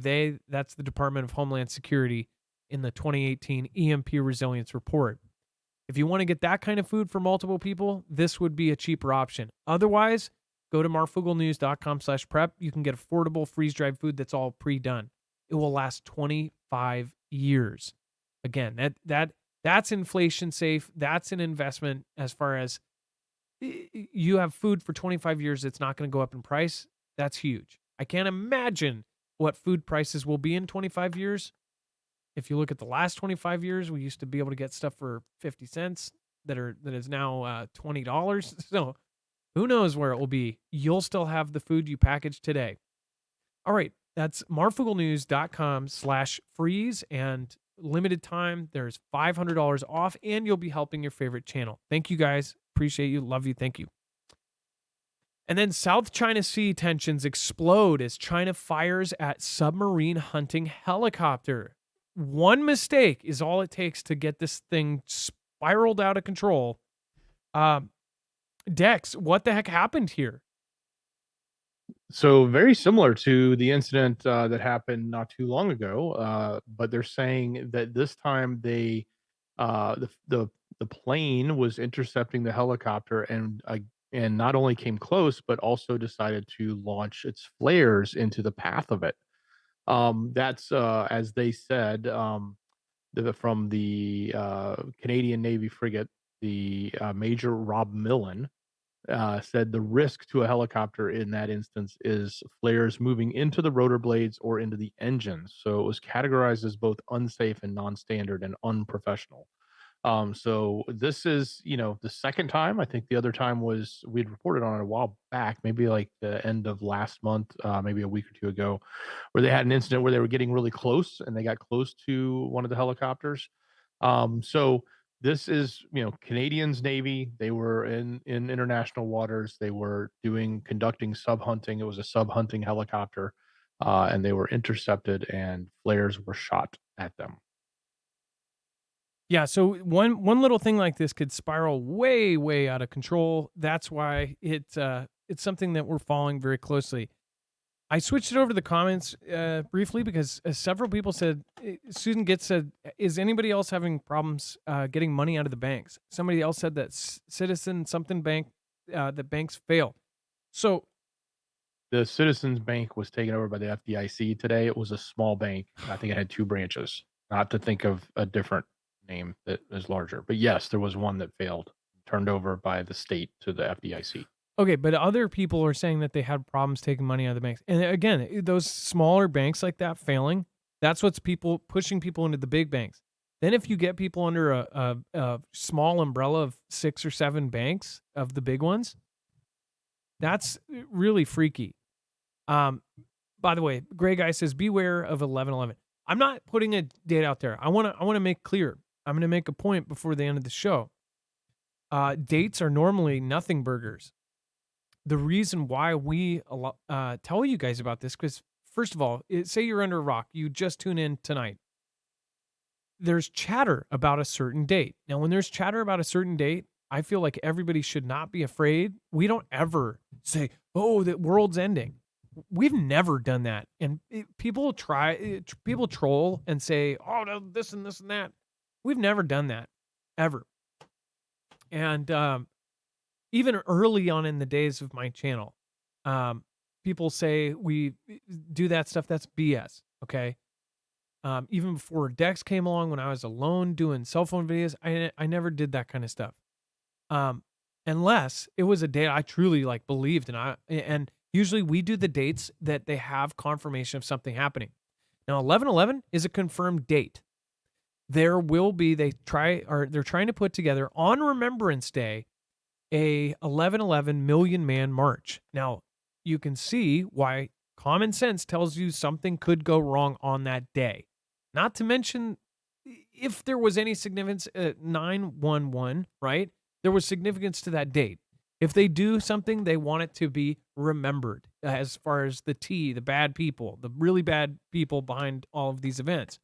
that's the Department of Homeland Security in the 2018 EMP Resilience Report. If you want to get that kind of food for multiple people, this would be a cheaper option. Otherwise, go to marfooglenews.com/prep. You can get affordable freeze-dried food that's all pre-done. It will last 25 years. Again, that's inflation safe. That's an investment as far as you have food for 25 years that's not going to go up in price. That's huge. I can't imagine what food prices will be in 25 years. If you look at the last 25 years, we used to be able to get stuff for 50 cents that is now $20. So who knows where it will be. You'll still have the food you packaged today. All right. That's marfooglenews.com/freeze, and limited time. There's $500 off, and you'll be helping your favorite channel. Thank you guys. Appreciate you. Love you. Thank you. And then South China Sea tensions explode as China fires at submarine hunting helicopter. One mistake is all it takes to get this thing spiraled out of control. Dex, what the heck happened here? So very similar to the incident that happened not too long ago, but they're saying that this time the plane was intercepting the helicopter and not only came close, but also decided to launch its flares into the path of it. That's as they said, from the Canadian Navy frigate, the Major Rob Millen. Said the risk to a helicopter in that instance is flares moving into the rotor blades or into the engines. So it was categorized as both unsafe and non-standard and unprofessional. So this is, the second time. I think the other time was we'd reported on it a while back, maybe like the end of last month, maybe a week or two ago, where they had an incident where they were getting really close and they got close to one of the helicopters. So this is, Canadians Navy. They were in international waters. They were conducting sub hunting. It was a sub hunting helicopter, and they were intercepted and flares were shot at them. Yeah, so one little thing like this could spiral way out of control. That's why it's something that we're following very closely. I switched it over to the comments briefly because several people said, Susan Getz said, is anybody else having problems getting money out of the banks? Somebody else said that Citizen something bank, that banks fail. So the Citizens Bank was taken over by the FDIC today. It was a small bank. I think it had 2 branches, not to think of a different name that is larger. But yes, there was one that failed, turned over by the state to the FDIC. Okay, but other people are saying that they had problems taking money out of the banks. And again, those smaller banks like that failing, that's what's pushing people into the big banks. Then if you get people under a small umbrella of 6 or 7 banks of the big ones, that's really freaky. By the way, Gray Guy says, beware of 11/11. I'm not putting a date out there. I want to make clear. I'm going to make a point before the end of the show. Dates are normally nothing burgers. The reason why we tell you guys about this, because first of all, say you're under a rock, you just tune in tonight. There's chatter about a certain date. Now, when there's chatter about a certain date, I feel like everybody should not be afraid. We don't ever say, oh, the world's ending. We've never done that. And people troll and say, oh, no, this and this and that. We've never done that, ever. And even early on in the days of my channel, people say we do that stuff. That's BS, okay? Even before Dex came along, when I was alone doing cell phone videos, I never did that kind of stuff. Unless it was a date I truly believed, and usually we do the dates that they have confirmation of something happening. Now, 11/11 is a confirmed date. There will be, they're trying to put together on Remembrance Day a 11/11 Million Man March. Now, you can see why Common sense tells you something could go wrong on that day. Not to mention, if there was any significance, 9/11, right? There was significance to that date. If they do something, they want it to be remembered as far as the bad people, the really bad people behind all of these events.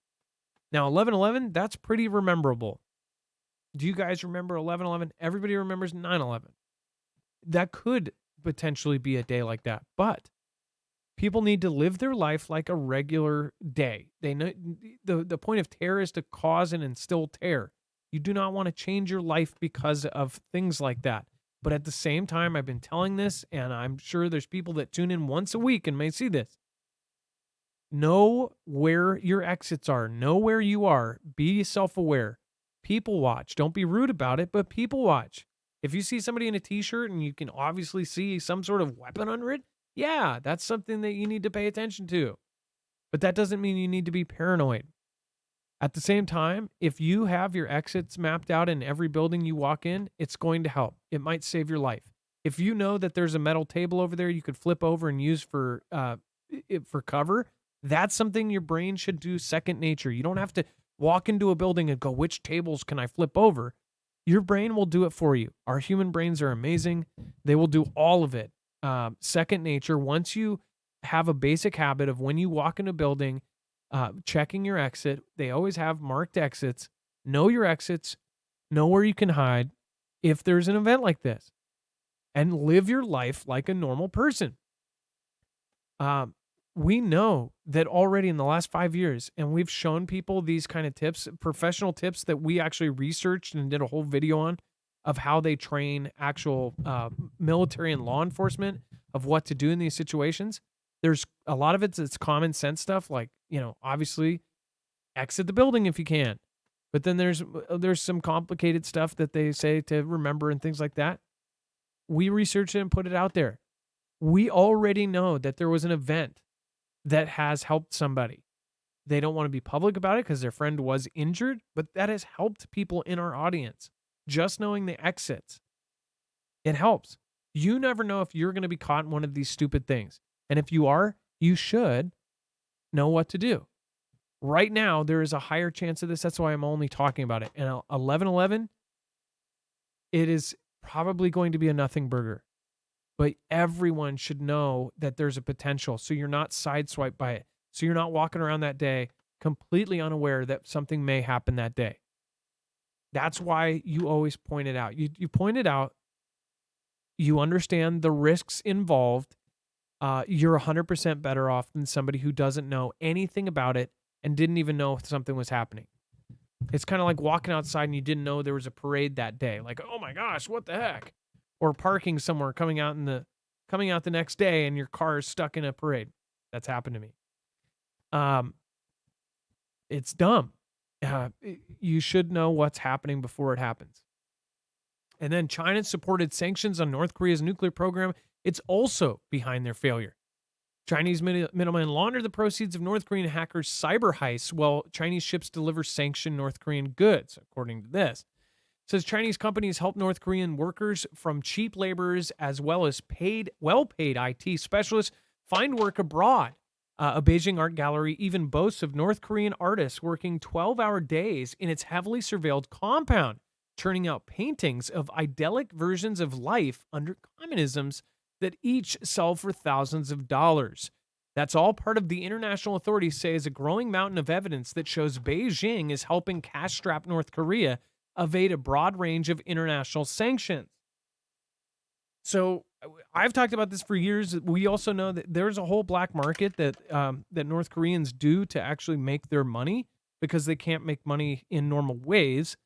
Now, 11/11, that's pretty rememberable. Do you guys remember 11/11? Everybody remembers 9/11. That could potentially be a day like that, but people need to live their life like a regular day. They know the point of terror is to cause and instill terror. You do not want to change your life because of things like that. But at the same time, I've been telling this, and I'm sure there's people that tune in once a week and may see this. Know where your exits are. Know where you are. Be self-aware. People watch. Don't be rude about it, but people watch. If you see somebody in a t-shirt and you can obviously see some sort of weapon under it, yeah, that's something that you need to pay attention to. But that doesn't mean you need to be paranoid. At the same time, if you have your exits mapped out in every building you walk in, it's going to help. It might save your life. If you know that there's a metal table over there you could flip over and use for cover, that's something your brain should do second nature. You don't have to walk into a building and go, which tables can I flip over? Your brain will do it for you. Our human brains are amazing. They will do all of it. Second nature, once you have a basic habit of when you walk in a building, checking your exit, they always have marked exits. Know your exits, know where you can hide if there's an event like this, and live your life like a normal person. We know that already in the last 5 years, and we've shown people these kind of tips, professional tips that we actually researched and did a whole video on of how they train actual military and law enforcement of what to do in these situations. There's a lot of it's common sense stuff, like, obviously exit the building if you can. But then there's some complicated stuff that they say to remember and things like that. We researched it and put it out there. We already know that there was an event that has helped somebody. They don't want to be public about it because their friend was injured, but that has helped people in our audience. Just knowing the exits, it helps. You never know if you're going to be caught in one of these stupid things. And if you are, you should know what to do. Right now, there is a higher chance of this. That's why I'm only talking about it. And 11/11, it is probably going to be a nothing burger. But everyone should know that there's a potential. So you're not sideswiped by it. So you're not walking around that day completely unaware that something may happen that day. That's why you always point it out. You point it out. You understand the risks involved. You're 100% better off than somebody who doesn't know anything about it and didn't even know if something was happening. It's kind of like walking outside and you didn't know there was a parade that day. Like, oh my gosh, what the heck? Or parking somewhere, coming out the next day and your car is stuck in a parade. That's happened to me. It's dumb. You should know what's happening before it happens. And then China supported sanctions on North Korea's nuclear program. It's also behind their failure. Chinese middlemen launder the proceeds of North Korean hackers' cyber heists while Chinese ships deliver sanctioned North Korean goods, according to this. It says Chinese companies help North Korean workers from cheap laborers as well as well-paid IT specialists find work abroad. A Beijing art gallery even boasts of North Korean artists working 12-hour days in its heavily surveilled compound, turning out paintings of idyllic versions of life under communisms that each sell for thousands of dollars. That's all part of the international authorities say is a growing mountain of evidence that shows Beijing is helping cash-strapped North Korea evade a broad range of international sanctions. So I've talked about this for years. We also know that there's a whole black market that North Koreans do to actually make their money because they can't make money in normal ways.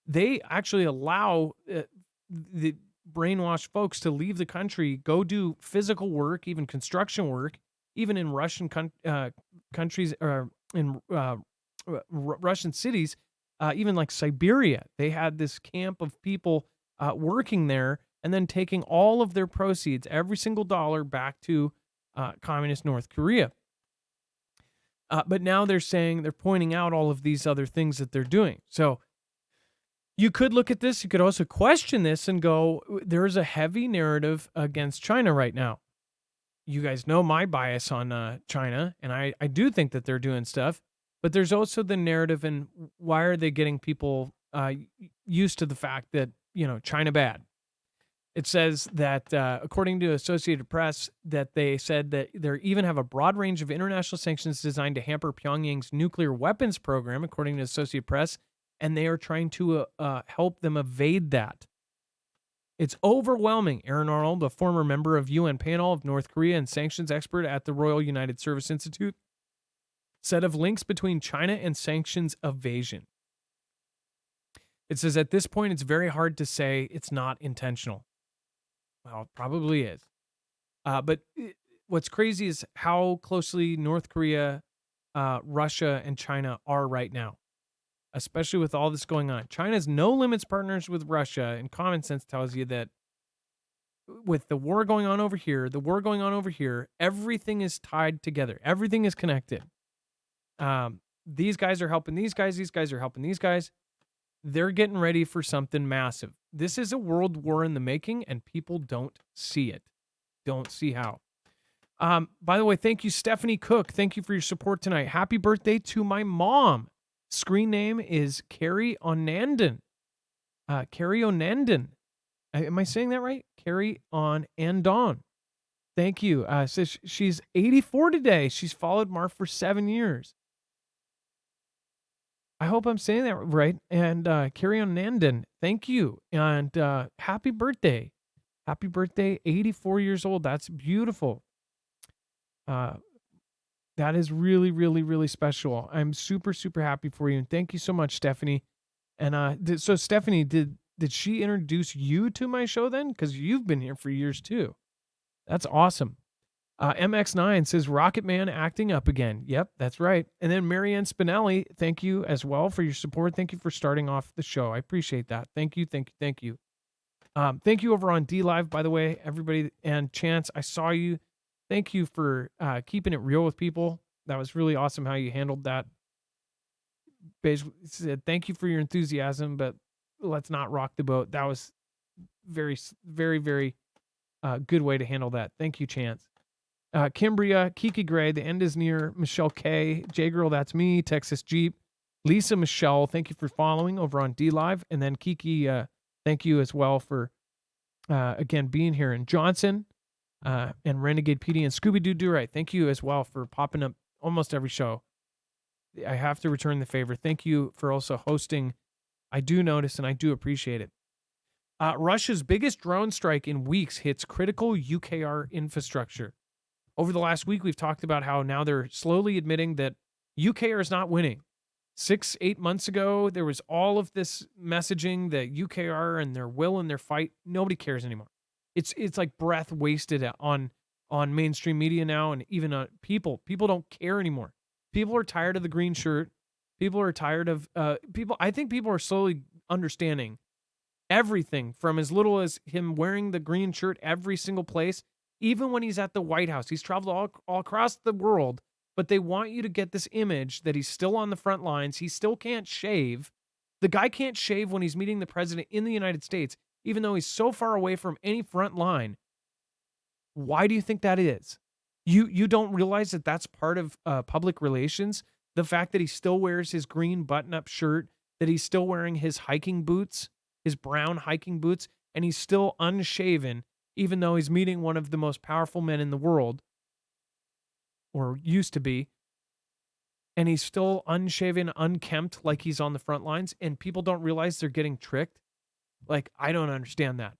They actually allow the brainwashed folks to leave the country, go do physical work, even construction work, even in Russian countries or in Russian cities, even like Siberia. They had this camp of people working there and then taking all of their proceeds, every single dollar, back to communist North Korea. But now they're pointing out all of these other things that they're doing. So you could look at this. You could also question this and go, there's a heavy narrative against China right now. you guys know my bias on China, and I do think that they're doing stuff, but there's also the narrative, and why are they getting people used to the fact that, China bad? It says that, according to Associated Press, that they said that they even have a broad range of international sanctions designed to hamper Pyongyang's nuclear weapons program, according to Associated Press, and they are trying to help them evade that. It's overwhelming. Aaron Arnold, a former member of UN panel of North Korea and sanctions expert at the Royal United Service Institute, said of links between China and sanctions evasion. It says at this point, it's very hard to say it's not intentional. Well, it probably is. But what's crazy is how closely North Korea, Russia, and China are right now, especially with all this going on. China's no limits partners with Russia, and common sense tells you that with the war going on over here, everything is tied together. Everything is connected. These guys are helping these guys. These guys are helping these guys. They're getting ready for something massive. This is a world war in the making, and people don't see it. Don't see how. By the way, thank you, Stephanie Cook. Thank you for your support tonight. Happy birthday to my mom. Screen name is Carrie Onandan. Carrie Onandan. Am I saying that right? Carrie Onandan. Thank you. Says she's 84 today. She's followed Marf for 7 years. I hope I'm saying that right. And Carrie Onandan, thank you. And happy birthday. Happy birthday, 84 years old. That's beautiful. That is really, really, really special. I'm super, super happy for you. And thank you so much, Stephanie. And so Stephanie, did she introduce you to my show then? Because you've been here for years too. That's awesome. MX9 says Rocket Man acting up again. Yep, that's right. And then Marianne Spinelli, thank you as well for your support. Thank you for starting off the show. I appreciate that. Thank you, thank you, thank you. Thank you over on D Live, by the way, everybody. And Chance, I saw you. Thank you for keeping it real with people. That was really awesome how you handled that. Basically said thank you for your enthusiasm, but let's not rock the boat. That was very, very, very good way to handle that. Thank you, Chance. Kimbria, Kiki Gray, the end is near. Michelle K, J Girl, that's me. Texas Jeep, Lisa Michelle, thank you for following over on D Live, and then Kiki, thank you as well for again being here. And Johnson, and Renegade PD and Scooby Doo Do Right, thank you as well for popping up almost every show. I have to return the favor. Thank you for also hosting. I do notice and I do appreciate it. Russia's biggest drone strike in weeks hits critical UKR infrastructure. Over the last week, we've talked about how now they're slowly admitting that UKR is not winning. 6-8 months ago, there was all of this messaging that UKR and their will and their fight. Nobody cares anymore. It's like breath wasted on mainstream media now, and even people. People don't care anymore. People are tired of the green shirt. People are tired of people. I think people are slowly understanding everything from as little as him wearing the green shirt every single place. Even when he's at the White House, he's traveled all across the world, but they want you to get this image that he's still on the front lines. He still can't shave. The guy can't shave when he's meeting the president in the United States, even though he's so far away from any front line. Why do you think that is? You don't realize that that's part of public relations? The fact that he still wears his green button-up shirt, that he's still wearing his hiking boots, his brown hiking boots, and he's still unshaven, even though he's meeting one of the most powerful men in the world, or used to be, and he's still unshaven, unkempt, like he's on the front lines, and people don't realize they're getting tricked. Like, I don't understand that.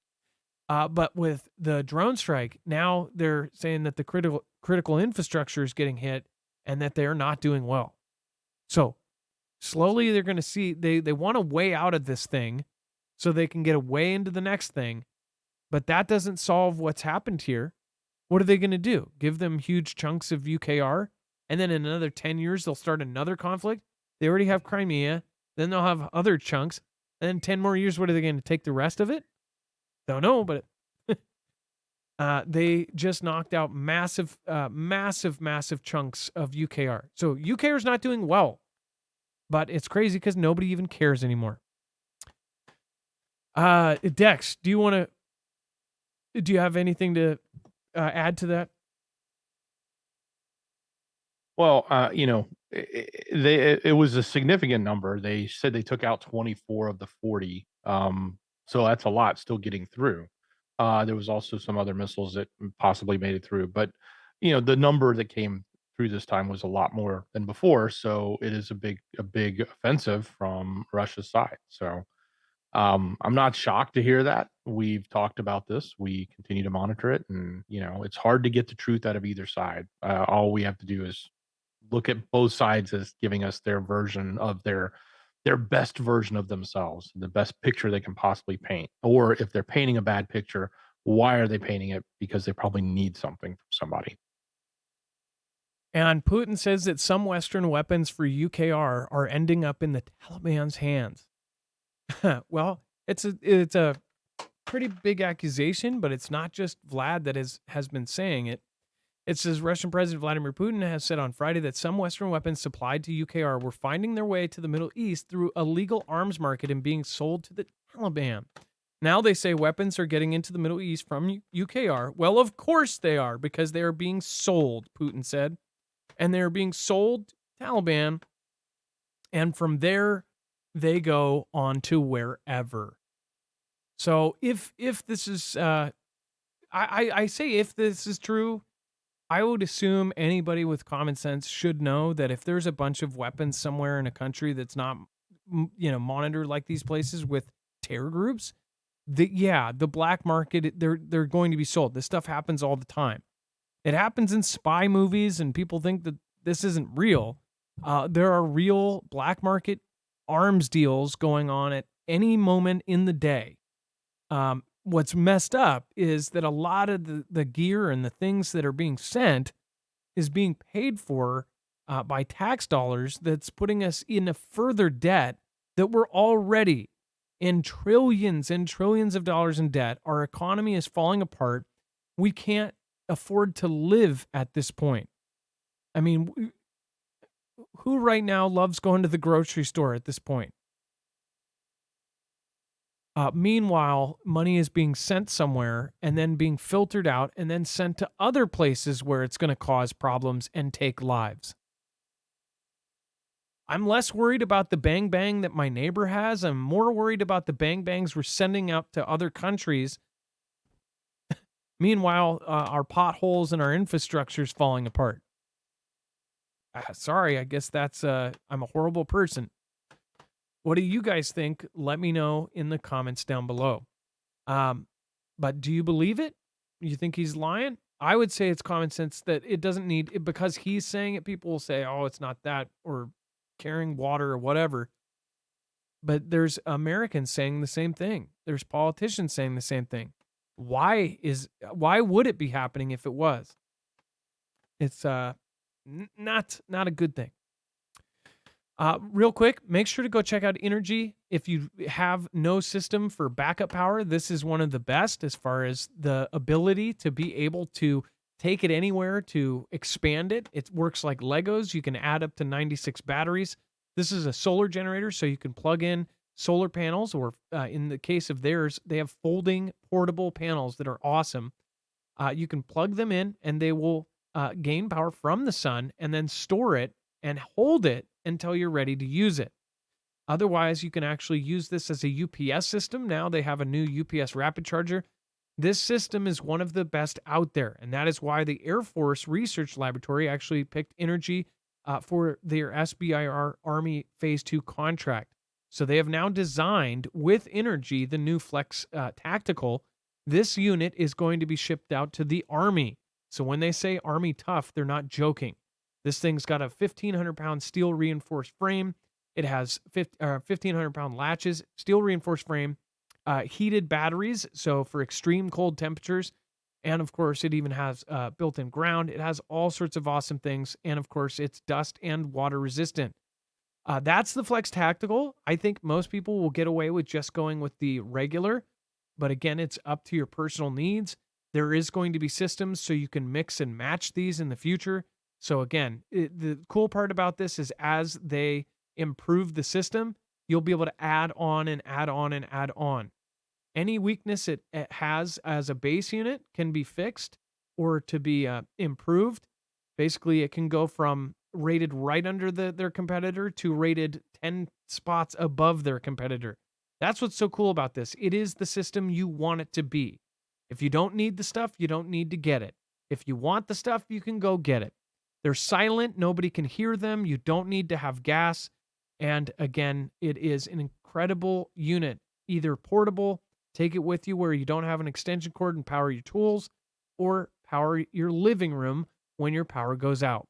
But with the drone strike, now they're saying that the critical infrastructure is getting hit and that they're not doing well. So slowly they're going to see, they want a way out of this thing so they can get a way into the next thing. But that doesn't solve what's happened here. What are they going to do? Give them huge chunks of UKR? And then in another 10 years, they'll start another conflict? They already have Crimea. Then they'll have other chunks. And then 10 more years, what are they going to take the rest of it? Don't know, but they just knocked out massive chunks of UKR. So UKR is not doing well. But it's crazy because nobody even cares anymore. Dex, do you have anything to add to that? Well, it was a significant number. They said they took out 24 of the 40. So that's a lot still getting through. There was also some other missiles that possibly made it through, but the number that came through this time was a lot more than before. So it is a big offensive from Russia's side. So I'm not shocked to hear that. We've talked about this. We continue to monitor it, and it's hard to get the truth out of either side. All we have to do is look at both sides as giving us their version of their best version of themselves, the best picture they can possibly paint. Or if they're painting a bad picture, why are they painting it? Because they probably need something from somebody. And Putin says that some Western weapons for UKR are ending up in the Taliban's hands. Well, it's a pretty big accusation, but it's not just Vlad that has been saying it. It says Russian President Vladimir Putin has said on Friday that some Western weapons supplied to UKR were finding their way to the Middle East through a legal arms market and being sold to the Taliban. Now they say weapons are getting into the Middle East from UKR. Well, of course they are, because they are being sold, Putin said. And they're being sold to Taliban. And from there, they go on to wherever. So if this is, I say if this is true, I would assume anybody with common sense should know that if there's a bunch of weapons somewhere in a country that's not, monitored like these places with terror groups, the black market, they're going to be sold. This stuff happens all the time. It happens in spy movies, and people think that this isn't real. There are real black market arms deals going on at any moment in the day. What's messed up is that a lot of the gear and the things that are being sent is being paid for by tax dollars. That's putting us in a further debt that we're already in trillions and trillions of dollars in debt. Our economy is falling apart. We can't afford to live at this point. I mean, who right now loves going to the grocery store at this point? Meanwhile, money is being sent somewhere and then being filtered out and then sent to other places where it's going to cause problems and take lives. I'm less worried about the bang bang that my neighbor has. I'm more worried about the bang bangs we're sending out to other countries. Meanwhile, our potholes and our infrastructure is falling apart. Sorry, I guess that's I'm a horrible person. What do you guys think? Let me know in the comments down below. But do you believe it? You think he's lying? I would say it's common sense that it doesn't need it, because he's saying it. People will say, "Oh, it's not that," or carrying water or whatever. But there's Americans saying the same thing. There's politicians saying the same thing. Why would it be happening if it was? It's not a good thing. Real quick, make sure to go check out Energy. If you have no system for backup power, this is one of the best as far as the ability to be able to take it anywhere, to expand it. It works like Legos. You can add up to 96 batteries. This is a solar generator, so you can plug in solar panels, or in the case of theirs, they have folding portable panels that are awesome. You can plug them in, and they will gain power from the sun and then store it and hold it until you're ready to use it. Otherwise, you can actually use this as a UPS system. Now they have a new UPS rapid charger. This system is one of the best out there, and that is why the Air Force Research Laboratory actually picked Energy for their SBIR Army Phase 2 contract. So they have now designed with Energy the new Flex Tactical. This unit is going to be shipped out to the Army. So when they say Army tough, they're not joking. This thing's got a 1,500-pound steel reinforced frame. It has 1,500-pound latches, steel reinforced frame, heated batteries, so for extreme cold temperatures. And of course, it even has built-in ground. It has all sorts of awesome things. And of course, it's dust and water resistant. That's the Flex Tactical. I think most people will get away with just going with the regular. But again, it's up to your personal needs. There is going to be systems so you can mix and match these in the future. So again, the cool part about this is as they improve the system, you'll be able to add on and add on and add on. Any weakness it has as a base unit can be fixed or to be improved. Basically, it can go from rated right under their competitor to rated 10 spots above their competitor. That's what's so cool about this. It is the system you want it to be. If you don't need the stuff, you don't need to get it. If you want the stuff, you can go get it. They're silent. Nobody can hear them. You don't need to have gas. And again, it is an incredible unit, either portable, take it with you where you don't have an extension cord and power your tools, or power your living room when your power goes out.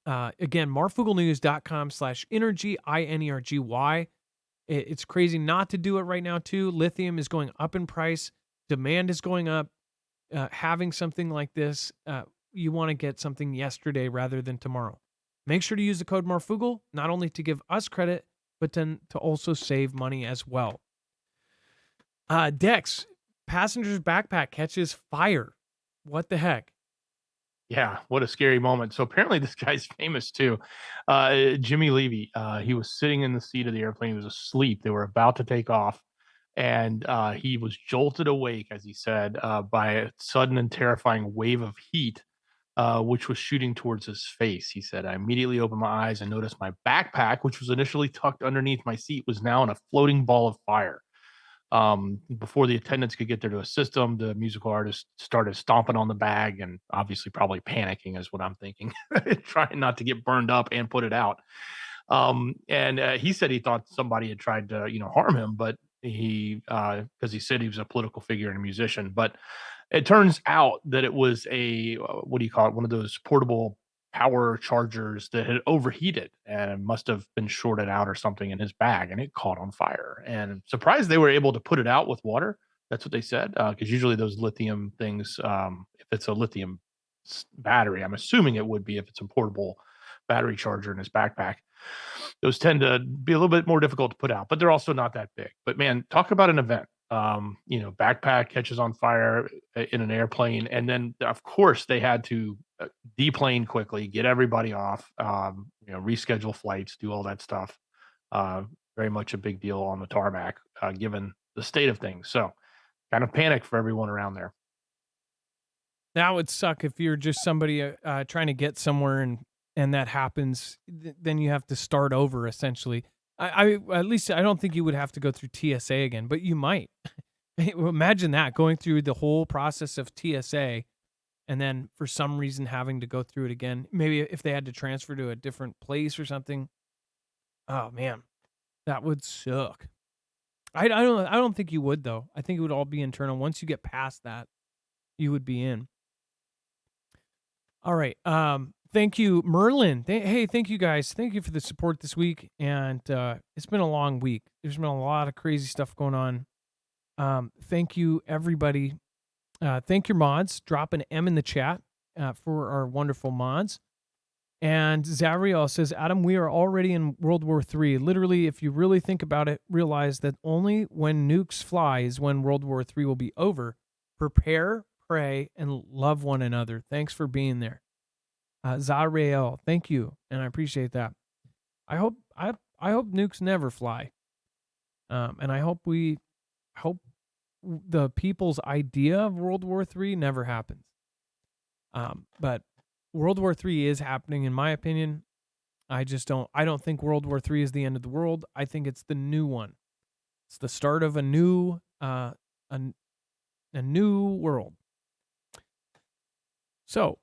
Again, marfooglenews.com/energy, INERGY. It's crazy not to do it right now, too. Lithium is going up in price. Demand is going up. Having something like this, you want to get something yesterday rather than tomorrow. Make sure to use the code Marfoogle, not only to give us credit, but to also save money as well. Dex, passenger's backpack catches fire. What the heck? Yeah, what a scary moment. So apparently this guy's famous too. Jimmy Levy, he was sitting in the seat of the airplane. He was asleep. They were about to take off. And he was jolted awake, as he said, by a sudden and terrifying wave of heat, which was shooting towards his face. He said, I immediately opened my eyes and noticed my backpack, which was initially tucked underneath my seat, was now in a floating ball of fire. Before the attendants could get there to assist him, the musical artist started stomping on the bag and obviously probably panicking is what I'm thinking, trying not to get burned up and put it out. And he said he thought somebody had tried to, harm him, but because he said he was a political figure and a musician, but it turns out that it was a, what do you call it? One of those portable power chargers that had overheated and must have been shorted out or something in his bag, and it caught on fire. And surprised they were able to put it out with water. That's what they said. Because usually those lithium things, if it's a lithium battery, I'm assuming it would be if it's a portable battery charger in his backpack. Those tend to be a little bit more difficult to put out, but they're also not that big. But man, talk about an event. Backpack catches on fire in an airplane, and then of course they had to deplane quickly, get everybody off, reschedule flights, do all that stuff. Very much a big deal on the tarmac, given the state of things. So kind of panic for everyone around there. That would suck if you're just somebody trying to get somewhere and that happens. Then you have to start over essentially. I at least I don't think you would have to go through TSA again, but you might. Imagine that, going through the whole process of TSA and then for some reason having to go through it again. Maybe if they had to transfer to a different place or something. Oh man, that would suck. I don't think you would though. I think it would all be internal. Once you get past that, you would be in. All right. Thank you, Merlin. Hey, thank you guys. Thank you for the support this week. And it's been a long week. There's been a lot of crazy stuff going on. Thank you, everybody. Thank your mods. Drop an M in the chat for our wonderful mods. And Zavriel says, Adam, we are already in World War III. Literally, if you really think about it, realize that only when nukes fly is when World War III will be over. Prepare, pray, and love one another. Thanks for being there. Zariel, thank you, and I appreciate that. I hope nukes never fly, and I hope the people's idea of World War III never happens. But World War III is happening, in my opinion. I don't think World War III is the end of the world. I think it's the new one. It's the start of a new world. So.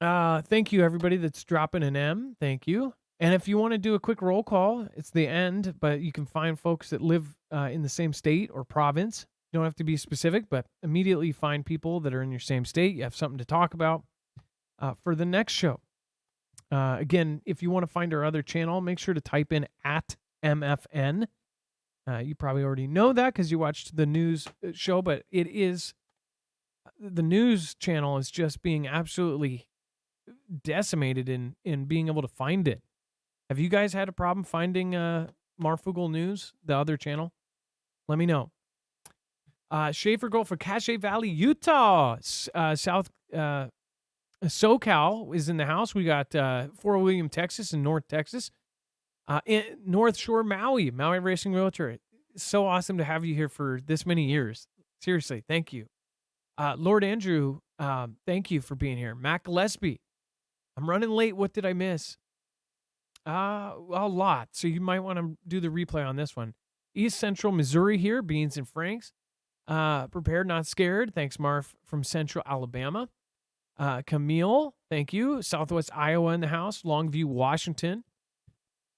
Thank you, everybody that's dropping an M. Thank you. And if you want to do a quick roll call, it's the end, but you can find folks that live in the same state or province. You don't have to be specific, but immediately find people that are in your same state. You have something to talk about for the next show. Again, if you want to find our other channel, make sure to type in @MFN. You probably already know that because you watched the news show, but the news channel is just being absolutely decimated in being able to find it. Have you guys had a problem finding Marfoogle News, the other channel? Let me know. Schaefer Gold for Cache Valley, Utah. South SoCal is in the house. We got Fort William, Texas, and North Texas. In North Shore, Maui Racing Realtor. It's so awesome to have you here for this many years. Seriously, thank you. Lord Andrew, thank you for being here. Matt Gillespie. I'm running late. What did I miss? A lot. So you might want to do the replay on this one. East Central Missouri here, Beans and Franks. Prepared, not scared. Thanks, Marf from Central Alabama. Camille, thank you. Southwest Iowa in the house. Longview, Washington.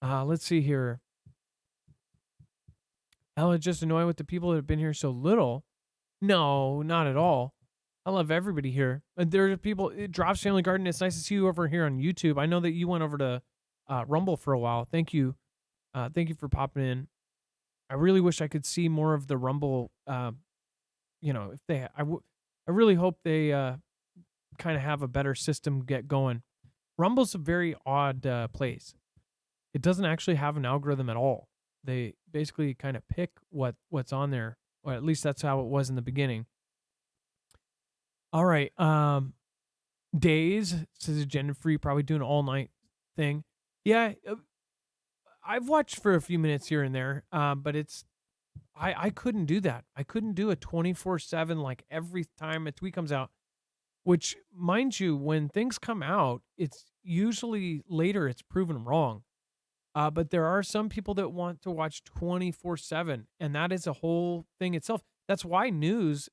Let's see here. Ella, just annoyed with the people that have been here so little. No, not at all. I love everybody here. There's people. Drops Family Garden. It's nice to see you over here on YouTube. I know that you went over to Rumble for a while. Thank you. Thank you for popping in. I really wish I could see more of the Rumble. If they, I really hope they kind of have a better system get going. Rumble's a very odd place. It doesn't actually have an algorithm at all. They basically kind of pick what's on there, or at least that's how it was in the beginning. All right. Days says agenda free, probably doing an all night thing. Yeah, I've watched for a few minutes here and there, but I couldn't do that. I couldn't do a 24/7 like every time a tweet comes out. Which, mind you, when things come out, it's usually later it's proven wrong. But there are some people that want to watch 24/7, and that is a whole thing itself. That's why news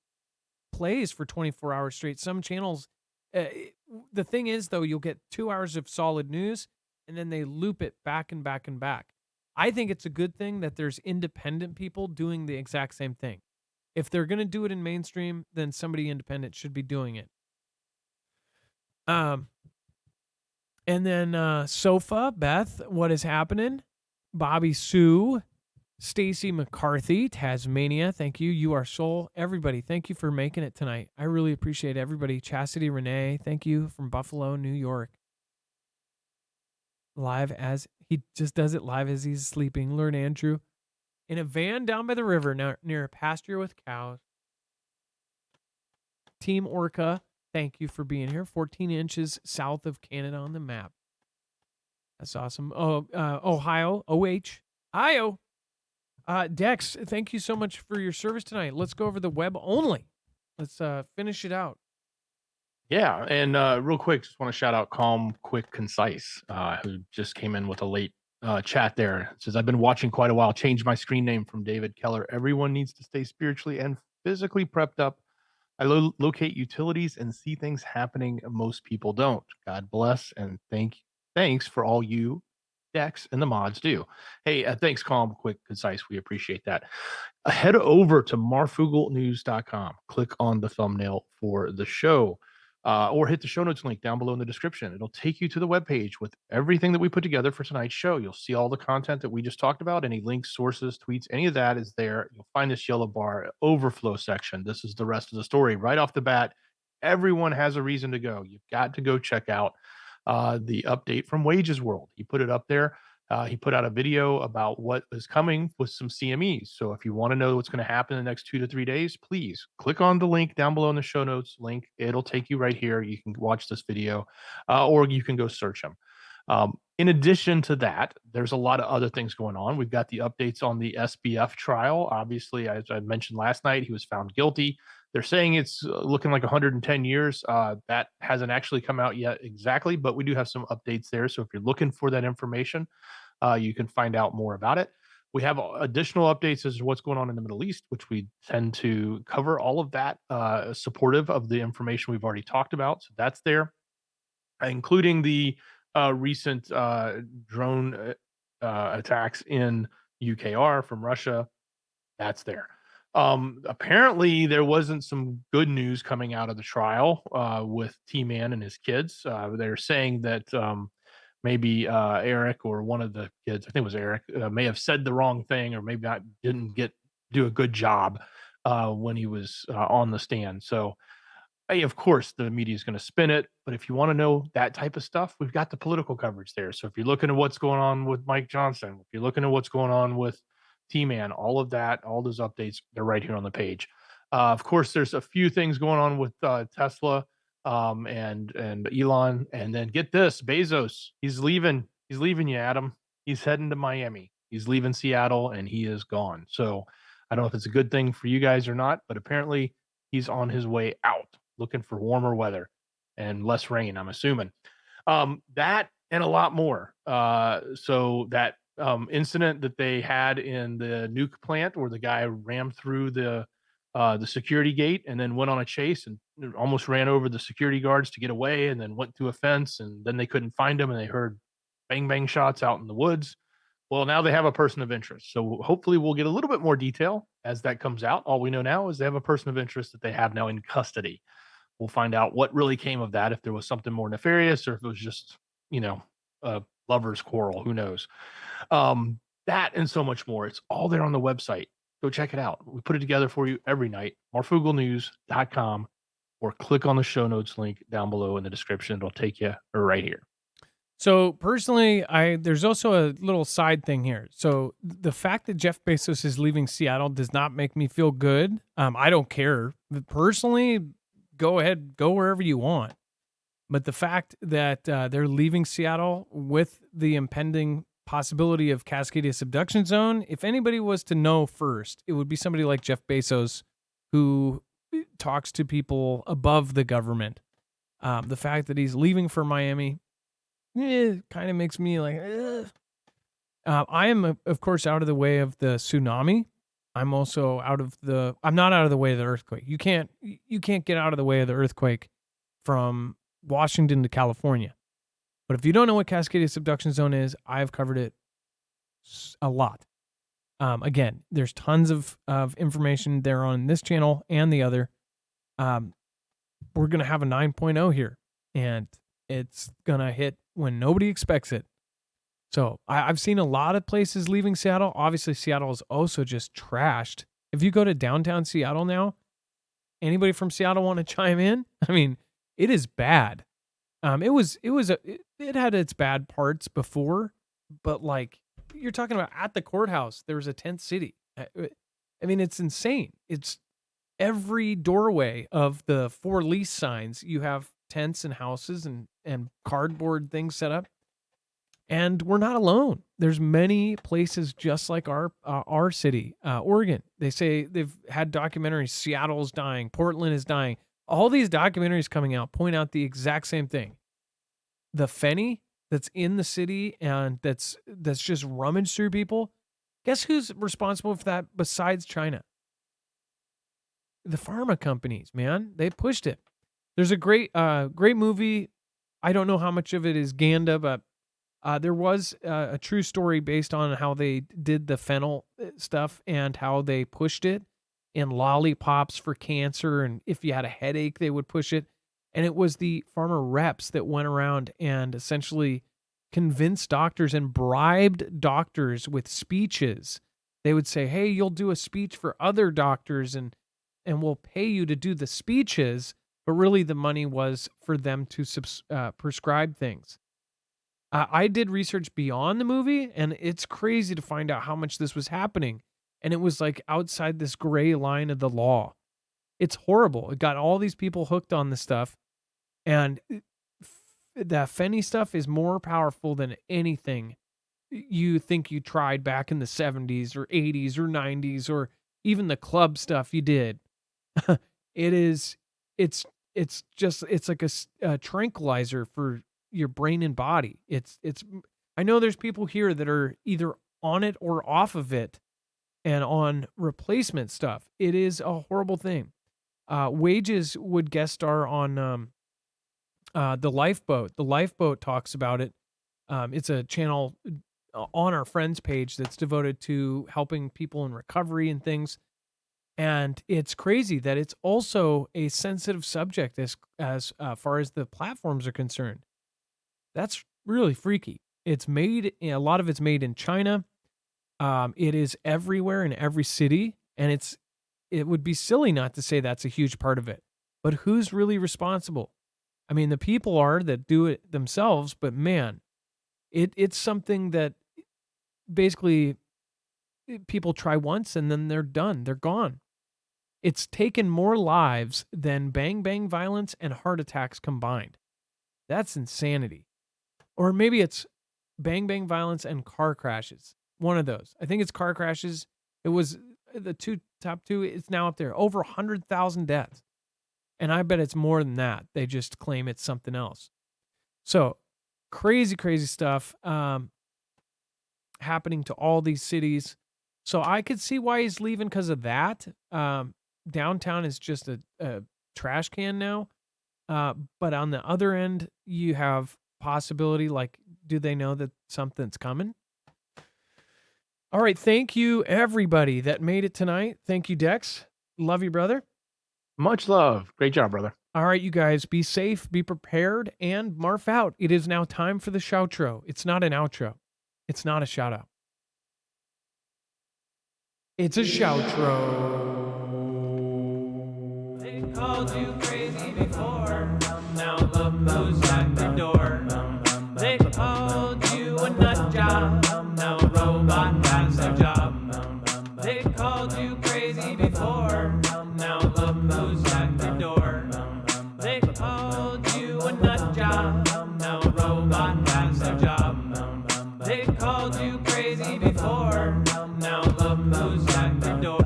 plays for 24 hours straight. Some channels, the thing is, though, you'll get 2 hours of solid news, and then they loop it back and back and back. I think it's a good thing that there's independent people doing the exact same thing. If they're going to do it in mainstream, then somebody independent should be doing it. And then Sofa, Beth, what is happening? Bobby Sue, Stacy McCarthy, Tasmania, thank you. You are soul. Everybody, thank you for making it tonight. I really appreciate everybody. Chastity Renee, thank you from Buffalo, New York. Live as he just does it live as he's sleeping. Learn Andrew in a van down by the river near a pasture with cows. Team Orca, thank you for being here. 14 inches south of Canada on the map. That's awesome. Oh, Ohio, OH, Io. Dex, thank you so much for your service tonight. Let's go over the web only. Let's finish it out. Yeah, and real quick, just want to shout out Calm, Quick, Concise, who just came in with a late chat there. It says, I've been watching quite a while. Changed my screen name from David Keller. Everyone needs to stay spiritually and physically prepped up. I locate utilities and see things happening most people don't. God bless and thanks for all you, Dex, and the mods do. Hey, thanks, Calm, Quick, Concise. We appreciate that. Head over to marfooglenews.com. Click on the thumbnail for the show. Or hit the show notes link down below in the description. It'll take you to the webpage with everything that we put together for tonight's show. You'll see all the content that we just talked about, any links, sources, tweets, any of that is there. You'll find this yellow bar overflow section. This is the rest of the story. Right off the bat, everyone has a reason to go. You've got to go check out the update from Wages World. He put it up there. He put out a video about what is coming with some CMEs. So if you want to know what's going to happen in the next 2 to 3 days, please click on the link down below in the show notes link. It'll take you right here. You can watch this video or you can go search them. In addition to that, there's a lot of other things going on. We've got the updates on the SBF trial. Obviously, as I mentioned last night, he was found guilty. They're saying it's looking like 110 years. That hasn't actually come out yet exactly, but we do have some updates there. So if you're looking for that information, you can find out more about it. We have additional updates as to what's going on in the Middle East, which we tend to cover all of that, supportive of the information we've already talked about. So that's there, including the recent drone attacks in UKR from Russia. That's there. Apparently there wasn't some good news coming out of the trial with T-Man and his kids. They're saying that maybe Eric or one of the kids, I think it was Eric, may have said the wrong thing or maybe didn't do a good job when he was on the stand. So hey, of course, the media is going to spin it. But if you want to know that type of stuff, we've got the political coverage there. So if you're looking at what's going on with Mike Johnson, if you're looking at what's going on with T-Man, all of that, all those updates, they're right here on the page. Of course, there's a few things going on with Tesla and Elon. And then get this, Bezos, he's leaving you, Adam. He's heading to Miami. He's leaving Seattle and he is gone. So I don't know if it's a good thing for you guys or not, but apparently he's on his way out, looking for warmer weather and less rain, I'm assuming. That and a lot more. So that incident that they had in the nuke plant where the guy rammed through the security gate and then went on a chase and almost ran over the security guards to get away, and then went through a fence, and then they couldn't find him, and they heard bang bang shots out in the woods. Well, now they have a person of interest. So hopefully we'll get a little bit more detail as that comes out. All we know now is they have a person of interest that they have now in custody. We'll find out what really came of that, if there was something more nefarious or if it was just, a lover's quarrel. Who knows? That and so much more. It's all there on the website. Go check it out. We put it together for you every night. marfooglenews.com, or click on the show notes link down below in the description. It'll take you right here. So personally, there's also a little side thing here. So the fact that Jeff Bezos is leaving Seattle does not make me feel good. I don't care. Personally, go ahead, go wherever you want. But the fact that they're leaving Seattle with the impending possibility of Cascadia subduction zone, if anybody was to know first, it would be somebody like Jeff Bezos, who talks to people above the government. The fact that he's leaving for Miami, kind of makes me like, I am, of course, out of the way of the tsunami. I'm also I'm not out of the way of the earthquake. You can't get out of the way of the earthquake from Washington to California. But if you don't know what Cascadia subduction zone is, I've covered it a lot. Again, there's tons of information there on this channel and the other. We're going to have a 9.0 here, and it's going to hit when nobody expects it. So I've seen a lot of places leaving Seattle. Obviously, Seattle is also just trashed. If you go to downtown Seattle now, anybody from Seattle want to chime in? I mean, it is bad. It had its bad parts before, but like you're talking about at the courthouse, there was a tent city. I mean, it's insane. It's every doorway of the 4 lease signs. You have tents and houses and cardboard things set up. And we're not alone. There's many places just like our city, Oregon. They say they've had documentaries. Seattle's dying. Portland is dying. All these documentaries coming out point out the exact same thing. The fenny that's in the city and that's just rummaged through people. Guess who's responsible for that besides China? The pharma companies, man. They pushed it. There's a great movie. I don't know how much of it is Ganda, but there was a true story based on how they did the fennel stuff and how they pushed it in lollipops for cancer. And if you had a headache, they would push it. And it was the pharma reps that went around and essentially convinced doctors and bribed doctors with speeches. They would say, hey, you'll do a speech for other doctors and we'll pay you to do the speeches. But really the money was for them to prescribe things. I did research beyond the movie, and it's crazy to find out how much this was happening. And it was like outside this gray line of the law. It's horrible. It got all these people hooked on this stuff. And that Fenny stuff is more powerful than anything you think you tried back in the 70s or 80s or 90s or even the club stuff you did. It's like a tranquilizer for your brain and body. I know there's people here that are either on it or off of it and on replacement stuff. It is a horrible thing. Wages would guest star on the Lifeboat. The Lifeboat talks about it. It's a channel on our friends page that's devoted to helping people in recovery and things. And it's crazy that it's also a sensitive subject as far as the platforms are concerned. That's really freaky. A lot of it's made in China. It is everywhere in every city. And it would be silly not to say that's a huge part of it. But who's really responsible? I mean, the people are that do it themselves, but man, it's something that basically people try once and then they're done. They're gone. It's taken more lives than bang bang violence and heart attacks combined. That's insanity. Or maybe it's bang bang violence and car crashes. One of those. I think it's car crashes. It was the top two. It's now up there. Over 100,000 deaths. And I bet it's more than that. They just claim it's something else. So crazy, crazy stuff happening to all these cities. So I could see why he's leaving because of that. Downtown is just a trash can now. But on the other end, you have possibility, like, do they know that something's coming? All right. Thank you, everybody that made it tonight. Thank you, Dex. Love you, brother. Much love. Great job, brother. All right, you guys, be safe, be prepared, and Marf out. It is now time for the shoutro. It's not an outro. It's not a shout out. It's a shoutro. They called you crazy before. Now look who's at the door. They called you a nut job. Now a robot has a job. They called you crazy before. Now look who's at the door. They called you a nut job. Now a robot has a job. They called you crazy before. Now look who's at the door.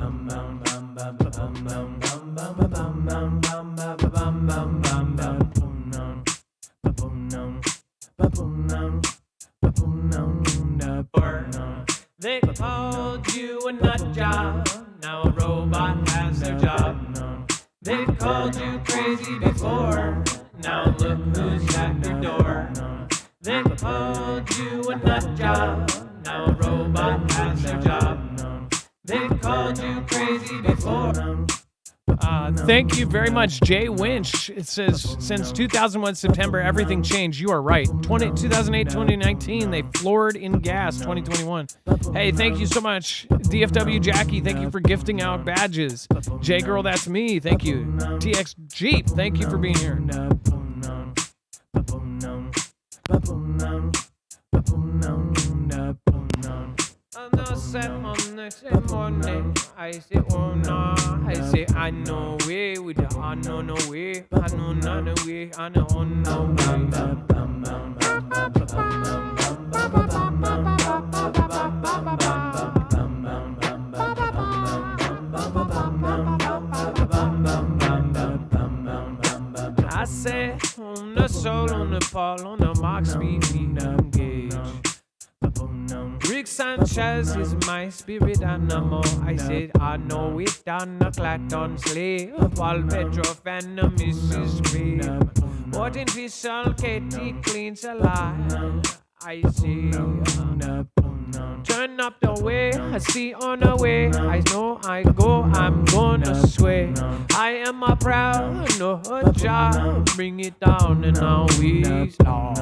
They called you a nut job. Now a robot has their job. They called you crazy before. Now look who's at your door. They called you a nut job. Now a robot has their job. They called you crazy before. Thank you very much, Jay Winch. It says, since 2001 September, everything changed. You are right. 2008, 2019, they floored in gas. 2021. Hey, thank you so much. DFW Jackie, thank you for gifting out badges. J Girl, that's me. Thank you. TX Jeep, thank you for being here. On the same morning, I say, oh no, I say, I know way with the I know no way, I know none way, I know on no way. I say, on the soul, on the ball, on the mark, speed, we engage. Rick Sanchez is my spirit animal. I said, I know it on a Clacton slave. Paul Petrov and the Mrs. Grave. What in visual Katie cleans a lie. I see. Turn up the way, I see on the way. I know I go, I'm gonna sway. I am a proud, no job. Bring it down and now we start.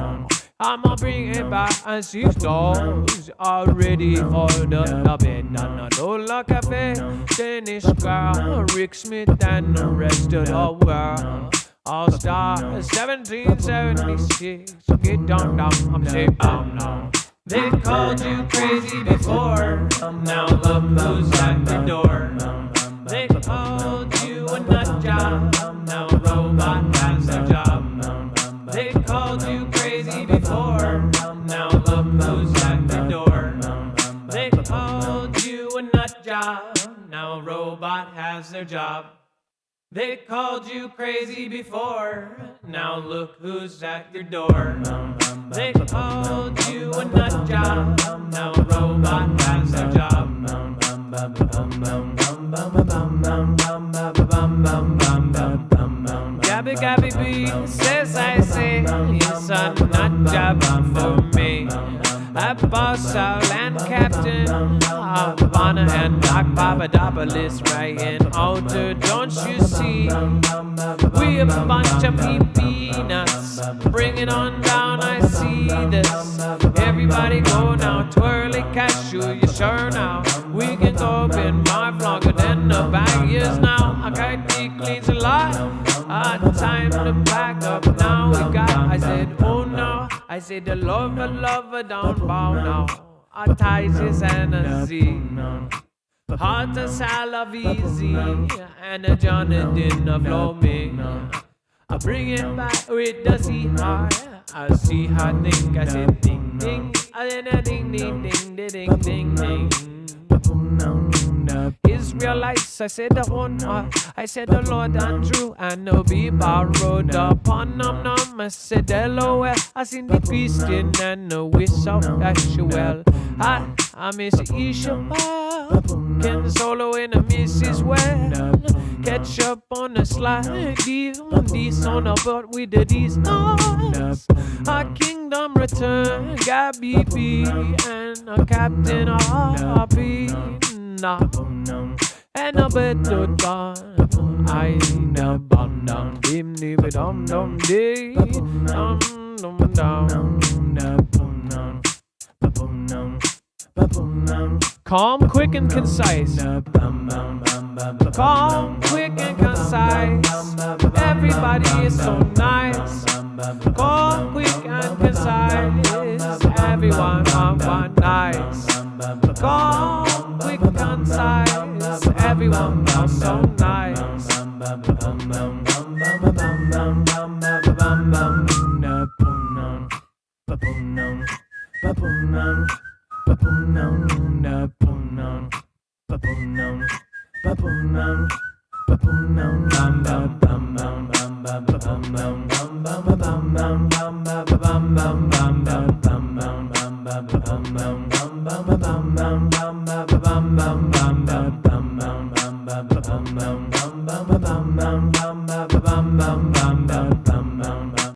I'ma bring it back and 6 doors are ready for the bed. Another cafe, Danish girl, Rick Smith and the rest of the world. All star 1776. Get down, I'm saying now. They called you crazy before. Now look who's at the door. They called you a nut job. Now a robot has a job. They called you crazy before. Now look who's at the door. They called you a nut job. Now a robot has their job. They called you crazy before. Now look who's at your door. They called you a nut job. Now a robot has their job. Gabby Gabby B says I say it's a nut job for me. A boss, a land captain, a Bonner and Doc Papadopoulos, Ryan Outage, don't you see? We a bunch of peanuts, bring it on down, I see this. Everybody go now, twirly cashew, you sure now. We can go in Marf longer than the bag is now. I got cleans a lot, time to back up now. We got, I said, oh no, I said the lover down bow now. A ties and a Z. Hard to salve easy, and a Jonathan of Looming. I bring it back with the CR. I see her think, I said ding ding, and then a ding ding ding ding ding ding. Israelites, I said the one, I said the Lord Andrew, and no be borrowed upon them. I said LOL, I seen the Christian and no wish of Yahshua. I miss Ishmael, Ken Solo in a Mrs. Well, catch up on the slide, these on a boat with the these noise. Our kingdom return, got BP and a captain RP. And a bed to done, I never bum down, dim never dum dum day, dum dum down. Calm, quick, and concise. Calm, quick, and concise. Everybody is so nice. Calm, quick, and concise. Everyone nice. Calm, quick, concise. Everyone so nice.